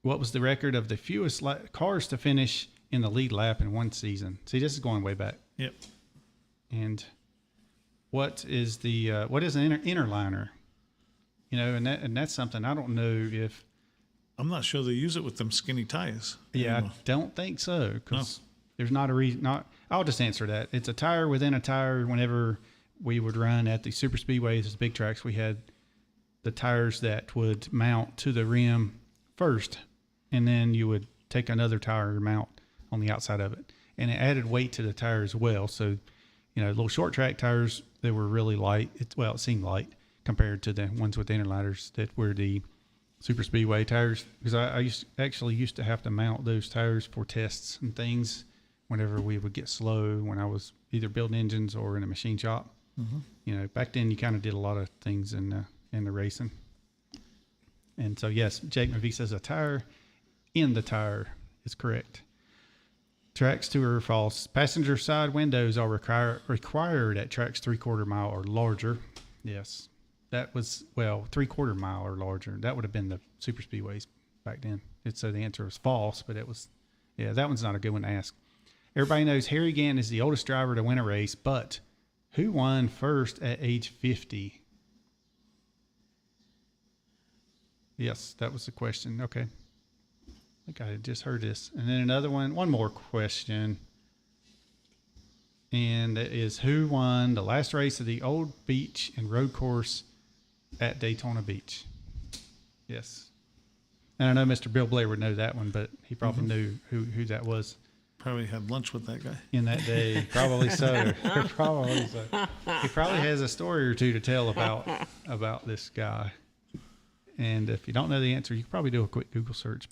What was the record of the fewest cars to finish in the lead lap in one season? See, this is going way back. Yep. And what is an interliner? And that's something I don't know if. I'm not sure they use it with them skinny tires. Yeah, I don't think so, because there's not a reason. I'll just answer that. It's a tire within a tire. Whenever we would run at the super speedways, the big tracks, we had the tires that would mount to the rim first, and then you would take another tire mount on the outside of it, and it added weight to the tire as well. So, little short track tires, they were really light. It seemed light compared to the ones with the interliners that were the super speedway tires, because I used to have to mount those tires for tests and things whenever we would get slow when I was either building engines or in a machine shop. Mm-hmm. Back then you kind of did a lot of things in the racing. And so yes, Jake McVie says a tire in the tire is correct. Tracks to or false. Passenger side windows are required at tracks 3/4 mile or larger. Yes. That was, 3/4 mile or larger. That would have been the super speedways back then. So the answer was false, but that one's not a good one to ask. Everybody knows Harry Gant is the oldest driver to win a race, but Who won first at age 50? Yes, that was the question. Okay. I think I had just heard this. And then another one more question. And that is, who won the last race of the Old Beach and Road Course at Daytona Beach? Yes. And I know Mr. Bill Blair would know that one, but he probably knew who that was. Probably had lunch with that guy. In that day. Probably so. Probably so. He probably has a story or two to tell about this guy. And if you don't know the answer, you can probably do a quick Google search.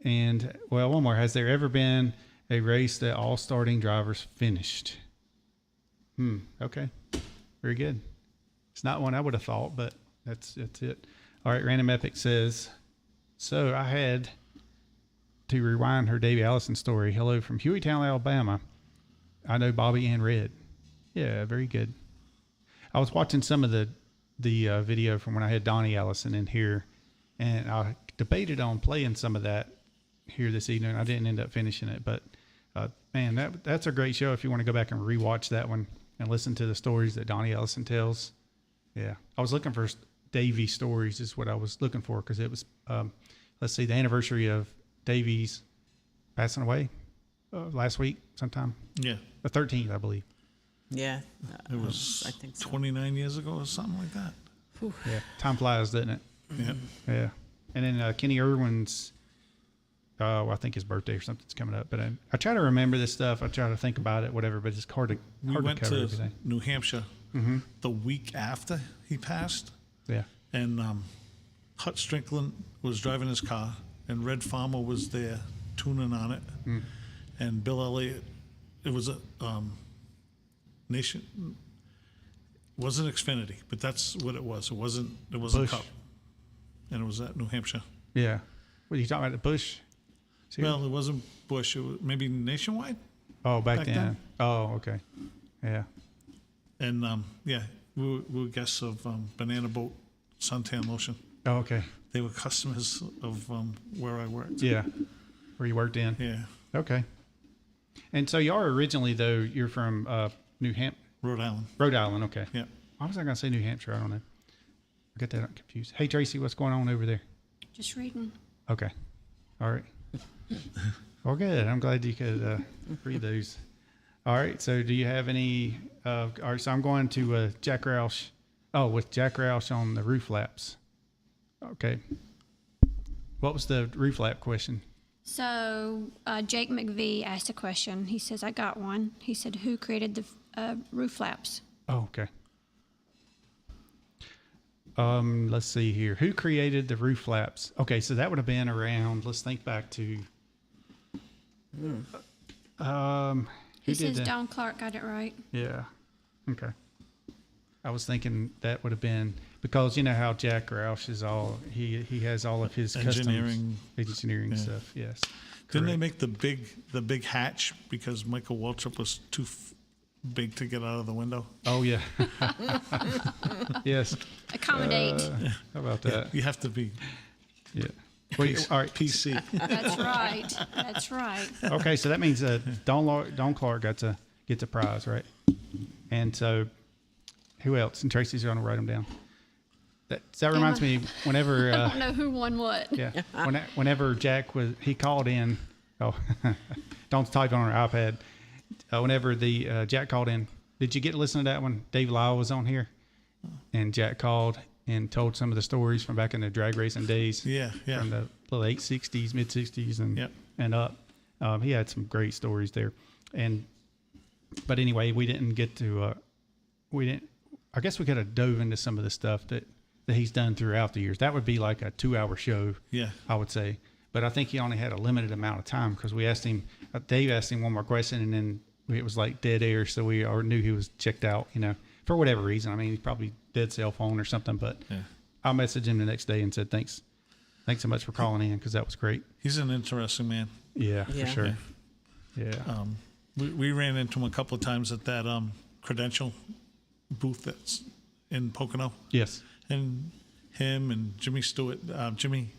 And one more. Has there ever been a race that all starting drivers finished? Okay. Very good. It's not one I would have thought, but that's it. All right. Random Epic says, so I had to rewind her Davey Allison story. Hello from Hueytown, Alabama. I know Bobby and Red. Yeah, very good. I was watching some of the video from when I had Donnie Allison in here, and I debated on playing some of that here this evening. I didn't end up finishing it, but man, that's a great show if you want to go back and rewatch that one and listen to the stories that Donnie Allison tells. Yeah, I was looking for Davey stories is what I was looking for, because it was let's see, the anniversary of Davey's passing away last week sometime. Yeah, the 13th, I believe. Yeah, it was. I think so. 29 years ago or something like that. Whew. Yeah, time flies, doesn't it? Yeah, yeah. And then Kenny Irwin's, I think his birthday or something's coming up. But I try to remember this stuff. I try to think about it, whatever. But it's hard to cover everything. New Hampshire the week after he passed. Yeah. And Hut Strickland was driving his car, and Red Farmer was there tuning on it, and Bill Elliott. It was a Nation. Wasn't Xfinity, but that's what it was. It wasn't Busch. Cup, and it was at New Hampshire. Yeah. What are you talking about? The Busch? Well, it wasn't Busch. It was maybe Nationwide. Oh, back then. Oh, okay. Yeah. And we were guests of Banana Boat Suntan Lotion. Oh, okay. They were customers of where I worked. Yeah. Where you worked in. Yeah. Okay. And so you are originally, though, you're from New Hampshire? Rhode Island. Rhode Island, okay. Yeah. Why was I going to say New Hampshire? I don't know. I get that confused. Hey, Tracy, what's going on over there? Just reading. Okay. All right. Well, good. I'm glad you could read those. All right. So do you have any? All right. So I'm going to Jack Roush. Oh, with Jack Roush on the roof laps. Okay. What was the roof lap question? So Jake McVie asked a question. He says, I got one. He said, who created the roof flaps? Oh, okay. Let's see here. Who created the roof flaps? Okay, so that would have been around, let's think back to... He says Don Clark got it right. Yeah. Okay. I was thinking that would have been... Because you know how Jack Roush is all... He has all of his engineering stuff, yes. Didn't they make the big hatch because Michael Waltrip was too big to get out of the window? Oh, yeah. Yes. Accommodate. How about that? Yeah, you have to be... Yeah. Well, all right. PC. That's right. That's right. Okay, so that means Don Clark gets a prize, right? And so, who else? And Tracy's going to write them down. That reminds me, whenever... I don't know who won what. Yeah. Whenever Jack he called in... Oh, don't type on our iPad. Whenever Jack called in, did you get to listen to that one? Dave Lyle was on here, and Jack called and told some of the stories from back in the drag racing days. Yeah. From the late 60s, mid 60s, and up. He had some great stories there. But anyway, we didn't get to, I guess we could have dove into some of the stuff that he's done throughout the years. That would be like a 2-hour show. Yeah. I would say. But I think he only had a limited amount of time because we asked him, Dave asked him one more question, and then it was like dead air. So we knew he was checked out, for whatever reason. I mean, he's probably dead cell phone or something, but I messaged him the next day and said, thanks so much for calling in, because that was great. He's an interesting man. Yeah, for sure. Yeah. We ran into him a couple of times at that credential booth that's in Pocono. Yes. And him and Jimmy Stewart, Jimmy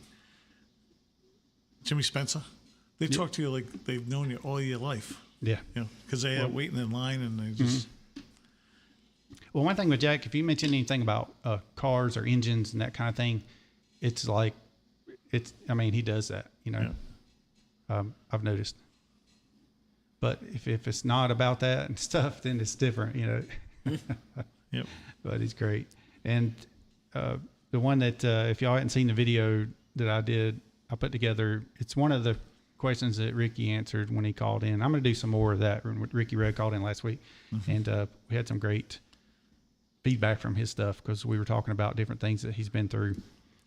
Spencer, they talk to you like they've known you all your life. Yeah. Because they are waiting in line and they just... Well, one thing with Jack, if you mention anything about cars or engines and that kind of thing, it's like, he does that, Yeah. I've noticed. But if it's not about that and stuff, then it's different, Yep. But he's great. And the one that, if y'all hadn't seen the video that I put together, it's one of the questions that Ricky answered when he called in. I'm going to do some more of that. Ricky Red called in last week, and we had some great feedback from his stuff because we were talking about different things that he's been through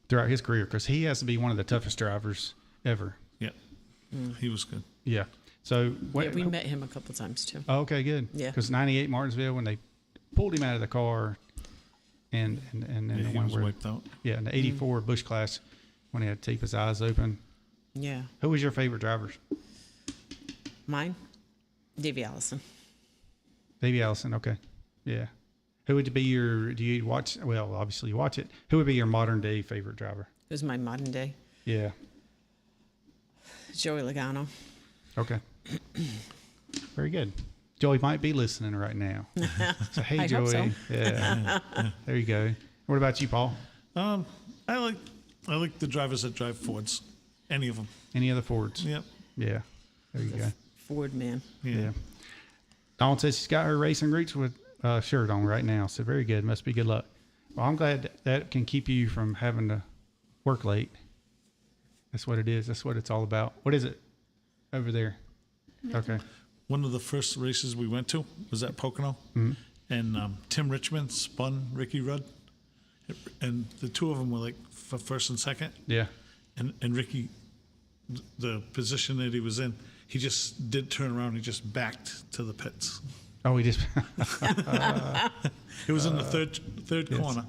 throughout his career, because he has to be one of the toughest drivers ever. Yeah. He was good. Yeah. So we met him a couple times too. Oh, okay, good. Yeah. Because 98 Martinsville, when they pulled him out of the car, and then the he one was where, wiped out. Yeah, in the 84 Busch class, when he had to keep his eyes open. Yeah. Who was your favorite drivers? Mine, Davey Allison. Davey Allison, okay. Yeah. Who would be do you watch, well, obviously you watch it. Who would be your modern day favorite driver? Who's my modern day? Yeah. Joey Logano. Okay. Very good. Joey might be listening right now. So, hey, I Joey. hope so. Yeah. There you go. What about you, Paul? I like the drivers that drive Fords. Any of them. Any other Fords? Yep. Yeah. There you go. Ford man. Yeah. Dawn says she's got her racing roots with shirt on right now. So very good. Must be good luck. Well, I'm glad that can keep you from having to work late. That's what it is. That's what it's all about. What is it over there? Okay. One of the first races we went to was at Pocono, and Tim Richmond spun Ricky Rudd, and the two of them were like for first and second. Yeah. And Ricky, the position that he was in, he just did turn around. He just backed to the pits. Oh, he just. He was in the third corner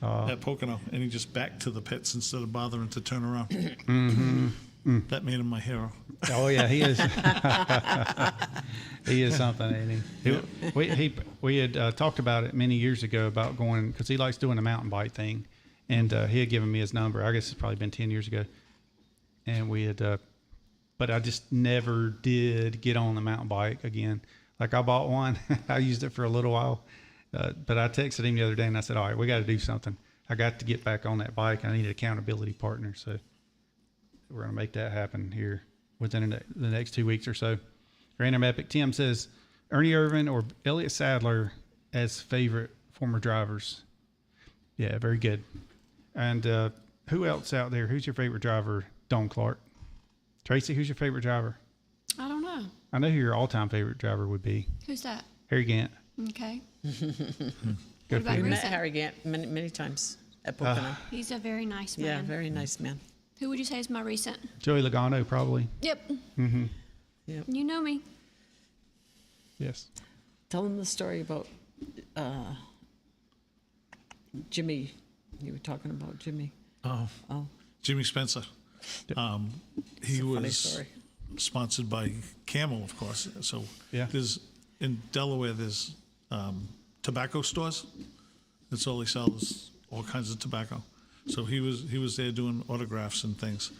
at Pocono, and he just backed to the pits instead of bothering to turn around. That made him my hero. Oh yeah, he is. He is something, ain't he? We had talked about it many years ago about going, because he likes doing a mountain bike thing, and he had given me his number. I guess it's probably been 10 years ago, and we had, but I just never did get on the mountain bike again. Like I bought one, I used it for a little while, but I texted him the other day and I said, all right, we got to do something. I got to get back on that bike. I need an accountability partner, so we're going to make that happen here within the next 2 weeks or so. Random Epic Tim says, Ernie Irvin or Elliott Sadler as favorite former drivers. Yeah, very good. And who else out there? Who's your favorite driver? Don Clark. Tracy, who's your favorite driver? I don't know. I know who your all-time favorite driver would be. Who's that? Harry Gant. Okay. We met Harry Gant many times at Pocono. He's a very nice man. Yeah, very nice man. Who would you say is my recent? Joey Logano, probably. Yep. Mm-hmm. Yep. You know me. Yes. Tell them the story about Jimmy. You were talking about Jimmy. Oh. Jimmy Spencer. He was sponsored by Camel, of course. So there's in Delaware there's tobacco stores. That's all he sells, all kinds of tobacco. So he was there doing autographs and things.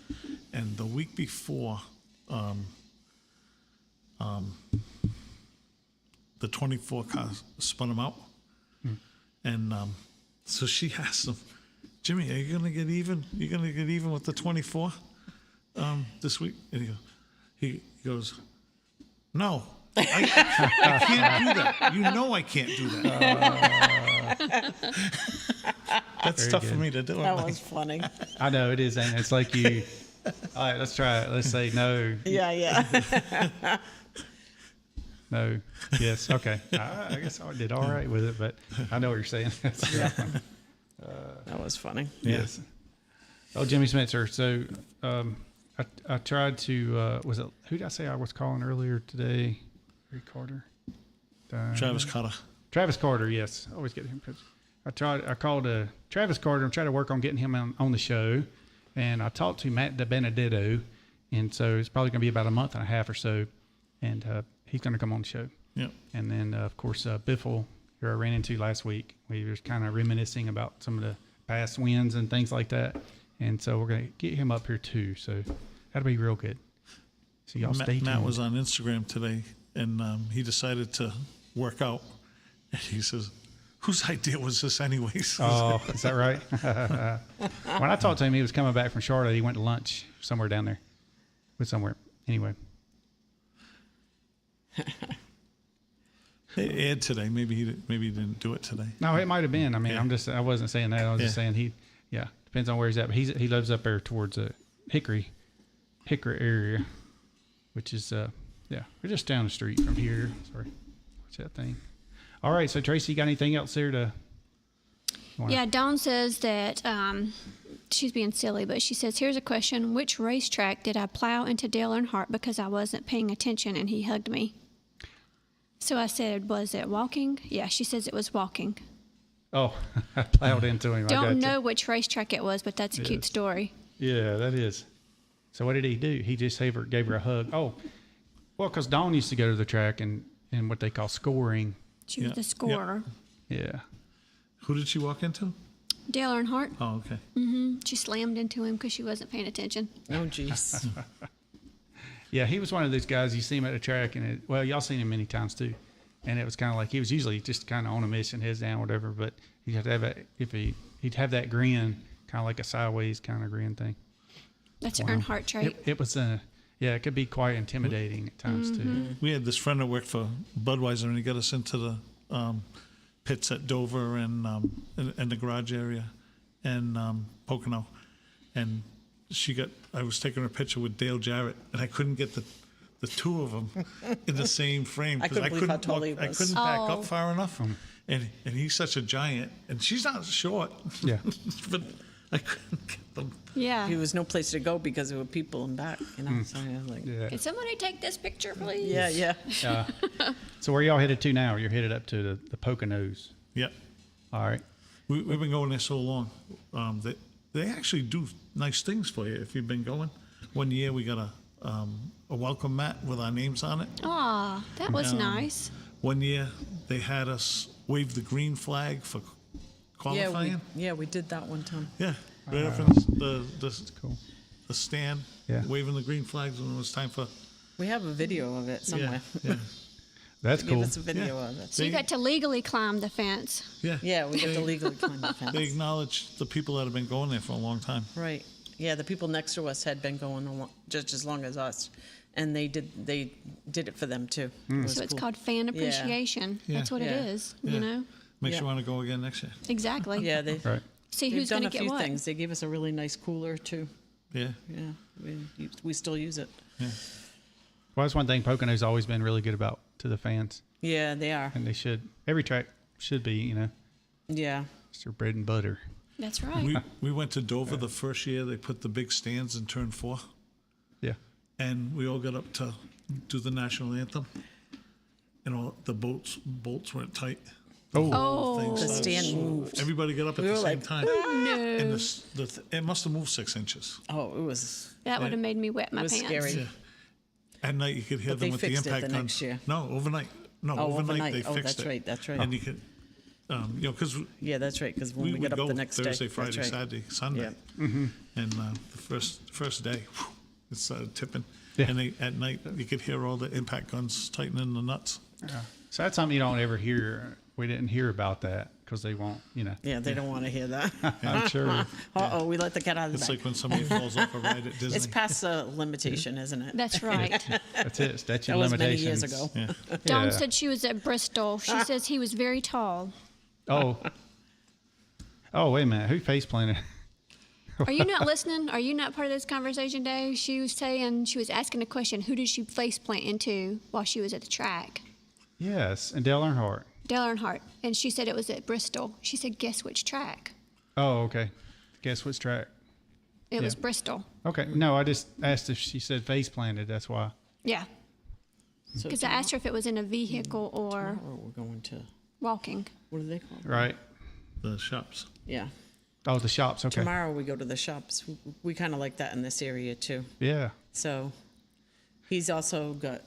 And the week before the 24 car spun him out. And so she asked him, Jimmy, are you gonna get even? You gonna get even with the 24 this week? And he goes, no, I can't do that. You know I can't do that. That's Very tough good. for me to do. That was funny. I know it is, and it's like you. All right, let's try it. Let's say no. Yeah. No. Yes. Okay. I guess I did all right with it, but I know what you're saying. That was funny. Yes. Oh, Jimmy Spencer. So I tried to, was it, who did I say I was calling earlier today? Rick Carter? Travis Carter. Travis Carter, yes. I always get him. I called Travis Carter and tried to work on getting him on the show. And I talked to Matt DiBenedetto. And so it's probably going to be about a month and a half or so. And he's going to come on the show. Yep. And then, of course, Biffle, who I ran into last week. We were kind of reminiscing about some of the past wins and things like that. And so we're going to get him up here too. So that'll be real good. So y'all stay tuned. Matt was on Instagram today, and he decided to work out. And he says, whose idea was this anyways? Oh, is that right? When I talked to him, he was coming back from Charlotte. He went to lunch somewhere down there. Somewhere. Anyway. Ed today. Maybe he didn't do it today. No, it might have been. I mean, I wasn't saying that. I was just saying depends on where he's at. But he lives up there towards Hickory area, which is we're just down the street from here. Sorry, what's that thing? All right, so Tracy, you got anything else there to? Yeah, Dawn says that she's being silly, but she says, here's a question. Which racetrack did I plow into Dale Earnhardt because I wasn't paying attention and he hugged me? So I said, was it walking? Yeah, she says it was walking. Oh, I plowed into him. Don't know which racetrack it was, but that's a cute story. Yeah, that is. So what did he do? He just gave her a hug. Oh, well, because Dawn used to go to the track and what they call scoring. She was the scorer. Yeah. Who did she walk into? Dale Earnhardt. Oh, okay. She slammed into him because she wasn't paying attention. Oh, jeez. Yeah, he was one of those guys. You see him at the track, and y'all seen him many times too. And it was kind of like he was usually just kind of on a mission, heads down, whatever. But he'd have to have he'd have that grin, kind of like a sideways kind of grin thing. That's an Earnhardt trait. It was it could be quite intimidating at times too. We had this friend that worked for Budweiser, and he got us into the pits at Dover and the garage area and Pocono, and I was taking a picture with Dale Jarrett, and I couldn't get the two of them in the same frame because I couldn't back up far enough, and he's such a giant, and she's not short. Yeah, but I couldn't get them. Yeah, he was no place to go because there were people in back. You know, so I was like, can somebody take this picture, please? Yeah. So where y'all headed to now? You're headed up to the Poconos. Yep. All right. We've been going there so long. They actually do nice things for you if you've been going. One year we got a welcome mat with our names on it. Aw, that was nice. One year they had us wave the green flag for qualifying. Yeah, we did that one time. Yeah, right up in the stand, waving the green flags when it was time for. We have a video of it somewhere. Yeah. That's cool. Give us a video of it. So you got to legally climb the fence. Yeah, we got to legally climb the fence. They acknowledge the people that have been going there for a long time. Right. Yeah, the people next to us had been going just as long as us, and they did it for them too. So it's called fan appreciation. Yeah. That's what it is. You know. Makes you want to go again next year. Exactly. Yeah, see who's going to get what. They've done a few things. They gave us a really nice cooler too. Yeah. Yeah, we still use it. Yeah. Well, that's one thing Pocono's always been really good about to the fans. Yeah, they are. And they should. Every track should be, Yeah. It's their bread and butter. That's right. We went to Dover the first year. They put the big stands in turn 4. Yeah. And we all got up to do the national anthem. And all the bolts weren't tight. The stand moved. Everybody got up at the same time. Oh, no. And it must have moved 6 inches. Oh, it was. That would have made me wet my pants. Scary. Yeah. At night, you could hear them with the impact guns. Next year. No, overnight. No, overnight they fixed it. That's right. And you could, because that's right. Because when we got up the next Thursday, day, Friday, Saturday, Sunday, and the first day, it started tipping. Yeah. And at night, you could hear all the impact guns tightening the nuts. Yeah. So that's something you don't ever hear. We didn't hear about that because they won't, Yeah, they don't want to hear that. I'm sure. We let the cat out of the bag. It's like when somebody falls off a ride at Disney. It's past the limitation, isn't it? That's right. That's it. Statute that was many limitations. years ago. Yeah. Dawn said she was at Bristol. She says he was very tall. Oh, wait a minute. Who face planted? Are you not listening? Are you not part of this conversation, Dave? She was asking a question. Who did she face plant into while she was at the track? Yes, and Dale Earnhardt. Dale Earnhardt. And she said it was at Bristol. She said, guess which track? Oh, okay. Guess which track? It was Bristol. Okay. No, I just asked if she said face planted. That's why. Yeah. Because I asked her if it was in a vehicle or we're going to walking. What do they call it? Right. The shops. Yeah. Oh, the shops. Okay. Tomorrow we go to the shops. We kind of like that in this area too. Yeah. So he's also got,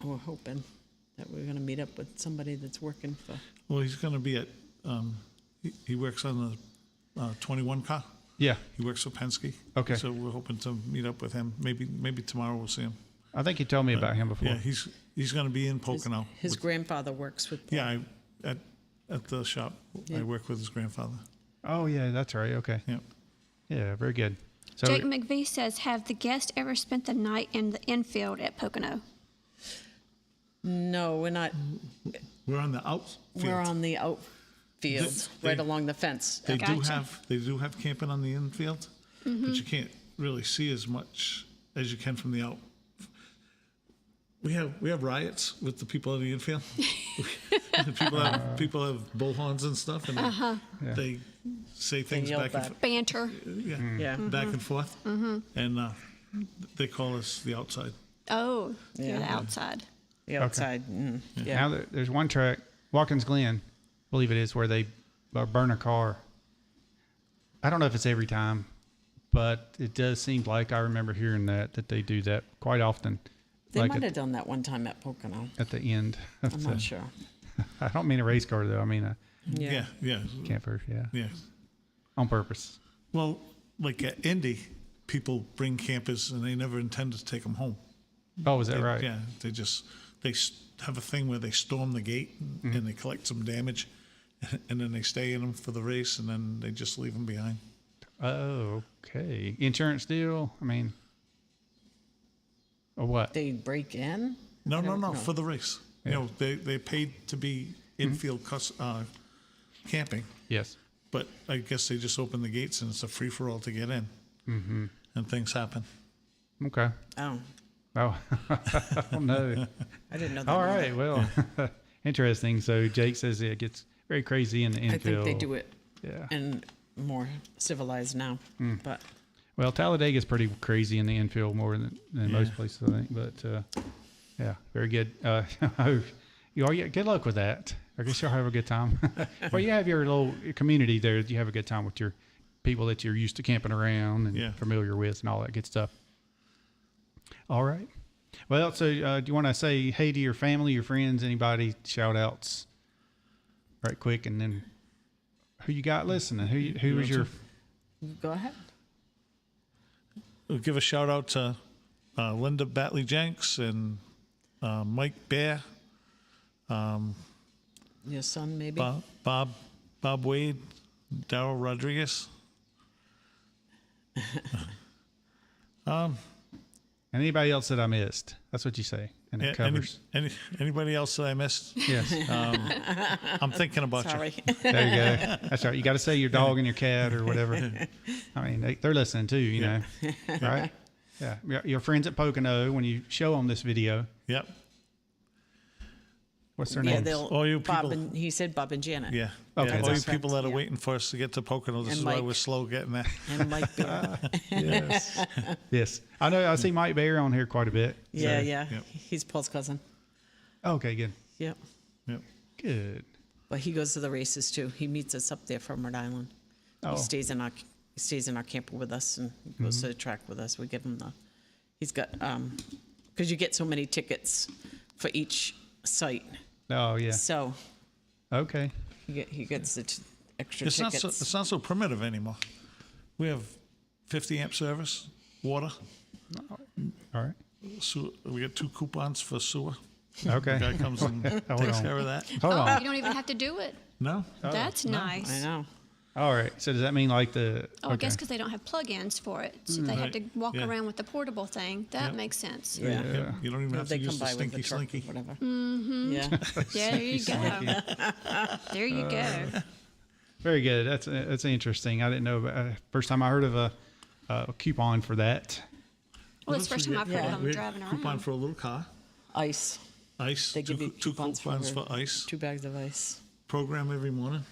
we're hoping that we're going to meet up with somebody that's working for. Well, he's going to be at, he works on the 21 car. Yeah. He works for Penske. Okay. So we're hoping to meet up with him. Maybe tomorrow we'll see him. I think you told me about him before. Yeah, he's going to be in Pocono. His grandfather works with Paul. Yeah, at the shop. I work with his grandfather. Oh, yeah, that's right. Okay. Yep. Yeah, very good. So, Jake McVie says, have the guests ever spent the night in the infield at Pocono? No, we're not. We're on the outfield. We're on the outfield, right along the fence. They do have camping on the infield, but you can't really see as much as you can from the out. We have riots with the people in the infield. people have bullhorns and stuff, and they say things back and forth. Banter. Back and forth, and they call us the outside. Oh, you're the outside. The outside. Okay. Now there's one track, Watkins Glen, I believe it is, where they burn a car. I don't know if it's every time, but it does seem like I remember hearing that they do that quite often. They might have done that one time at Pocono. At the end. I'm not sure. I don't mean a race car, though. I mean a camper, Yeah. On purpose. Well, like at Indy, people bring campers and they never intended to take them home. Oh, is that right? Yeah, they have a thing where they storm the gate and they collect some damage, and then they stay in them for the race, and then they just leave them behind. Oh, okay. Insurance deal? I mean, or what? They break in? No, for the race. Yeah. You know, they paid to be infield camping. Yes. But I guess they just open the gates and it's a free-for-all to get in. And things happen. Okay. Oh. I don't know. I didn't know that. All right. Well, interesting. So Jake says it gets very crazy in the infield. I think they do it and more civilized now. But well, Talladega's pretty crazy in the infield more than most places, I think. But yeah, very good. Good luck with that. I guess you'll have a good time. Well, you have your little community there. You have a good time with your people that you're used to camping around and familiar with and all that good stuff. All right. Well, so do you want to say hey to your family, your friends, anybody, shout outs right quick, and then who you got listening? Who was your... Go ahead. We'll give a shout out to Linda Batley-Jenks and Mike Bear. Your son, maybe? Bob Wade, Darrell Rodrigues. Anybody else that I missed? That's what you say, and it covers. Anybody else that I missed? Yes. I'm thinking about you. There you go. That's right. You got to say your dog and your cat or whatever. I mean, they're listening too, you know. Right? Yeah. Your friends at Pocono, when you show them this video. Yep. What's their names? All you people. He said Bob and Janet. Yeah. Okay. All you people that are waiting for us to get to Pocono, this is why we're slow getting there. And Mike Bear. Yes. Yes. I know. I see Mike Bear on here quite a bit. Yeah, so. Yep. He's Paul's cousin. Okay, good. Yep. Good. But he goes to the races too. He meets us up there from Rhode Island. Oh. He stays in our camper with us and goes to the track with us. We give him he's got because you get so many tickets for each site. Oh yeah. So. Okay. He gets the extra tickets. It's not so primitive anymore. We have 50 amp service, water. All right. We get 2 coupons for sewer. Okay. The guy comes and takes care of that. Hold on. You don't even have to do it. No. That's nice. I know. All right. So does that mean like the... Oh, I guess because they don't have plug-ins for it. So they have to walk around with the portable thing. That makes sense. Yeah. You don't even have to use the stinky slinky. Whatever. Yeah. There you go. There you go. Very good. That's interesting. I didn't know. First time I heard of a coupon for that. Well, it's the first time I've heard of them driving around. Coupon for a little car. Ice. They give you two coupons for ice. 2 bags of ice. Program every morning.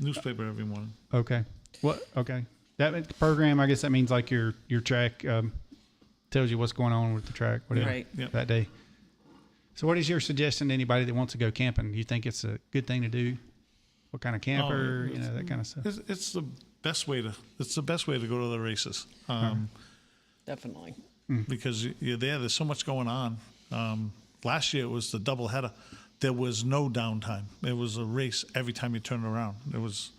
Newspaper every morning. Okay. What? Okay. That program, I guess that means like your track tells you what's going on with the track, whatever, that day. So what is your suggestion to anybody that wants to go camping? Do you think it's a good thing to do? What kind of camper, that kind of stuff? It's the best way to go to the races. Definitely. Because you're there. There's so much going on. Last year it was the doubleheader. There was no downtime. It was a race every time you turned around. It was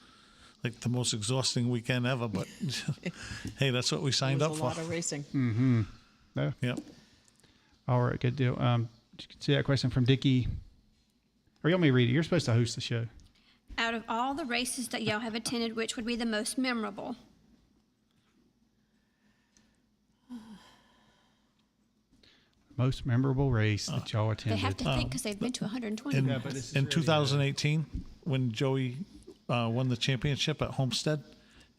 like the most exhausting weekend ever. But hey, that's what we signed up for. A lot of racing. Mm-hmm. Yeah. Yep. All right. Good deal. Did you see that question from Dickie? Or you want me to read it? You're supposed to host the show. Out of all the races that y'all have attended, which would be the most memorable? Most memorable race that y'all attended. They have to think because they've been to 120. In 2018, when Joey won the championship at Homestead,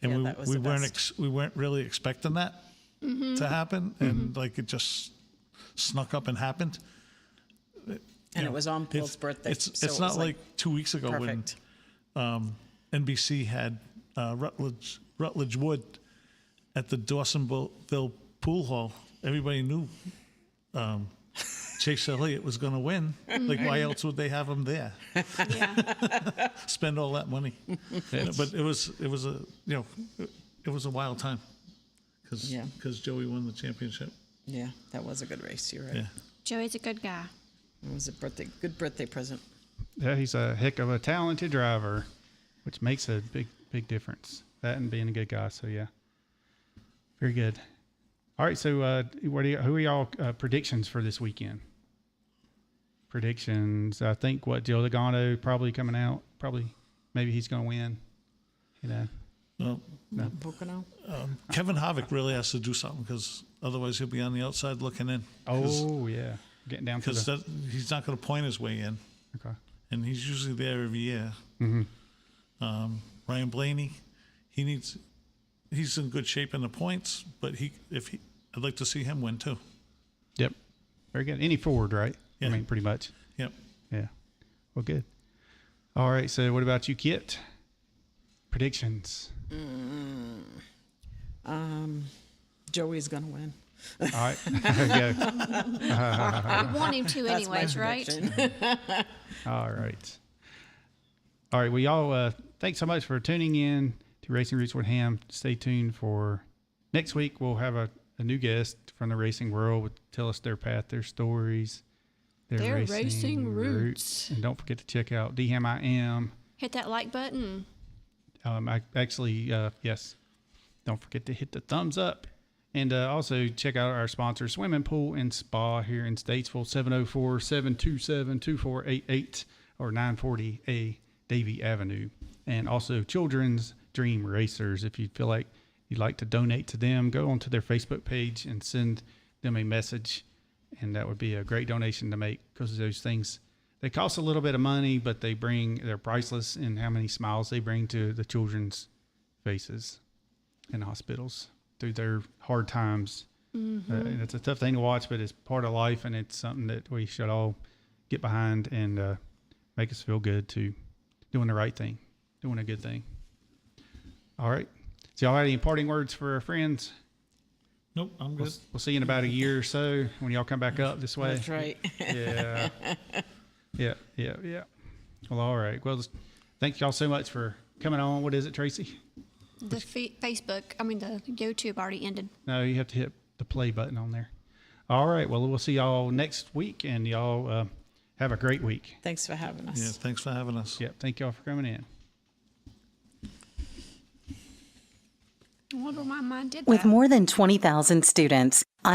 and we weren't really expecting that to happen, and like it just snuck up and happened. And it was on Paul's birthday. It's not like 2 weeks ago perfect. when NBC had Rutledge Wood at the Dawsonville Pool Hall. Everybody knew Chase Elliott was going to win. Like, why else would they have him there? Yeah. Spend all that money. But it was a wild time because Joey won the championship. Yeah, that was a good race. You're right. Yeah. Joey's a good guy. It was a good birthday present. Yeah, he's a heck of a talented driver, which makes a big difference. That and being a good guy. So yeah, very good. All right, so who are y'all predictions for this weekend? Predictions. I think Joe Logano probably coming out. Maybe he's going to win. You know. No. Pocono. Kevin Harvick really has to do something because otherwise he'll be on the outside looking in. Oh yeah, getting down to because he's not going to point his way in. Okay. And he's usually there every year. Mm-hmm. Ryan Blaney, he's in good shape in the points, but I'd like to see him win too. Yep. Very good. Any Ford, right? Yeah. I mean, pretty much. Yep. Yeah. Well, good. All right. So what about you, Kit? Predictions. Joey's going to win. All right. There you go. We want him to anyways, right? All right. All right. Well, y'all, thanks so much for tuning in to Racing Roots with Hamm. Stay tuned for next week. We'll have a new guest from the racing world would tell us their path, their stories, their racing roots. And don't forget to check out DHammiam. Hit that like button. Yes. Don't forget to hit the thumbs up. And also check out our sponsor, Swimming Pool and Spa here in Statesville, 704-727-2488 or 940A Davey Avenue. And also Children's Dream Racers. If you feel like you'd like to donate to them, go onto their Facebook page and send them a message. And that would be a great donation to make because those things, they cost a little bit of money, but they're priceless in how many smiles they bring to the children's faces in hospitals through their hard times. And it's a tough thing to watch, but it's part of life, and it's something that we should all get behind and make us feel good to doing the right thing, doing a good thing. All right. So y'all have any parting words for our friends? Nope, I'm good. We'll see you in about a year or so when y'all come back up this way. That's right. Yeah. Yeah. Well, all right. Well, thank y'all so much for coming on. What is it, Tracy? The the YouTube already ended. No, you have to hit the play button on there. All right. Well, we'll see y'all next week, and y'all have a great week. Thanks for having us. Yeah, thanks for having us. Yep. Thank y'all for coming in. I wonder why mine did that. With more than 20,000 students,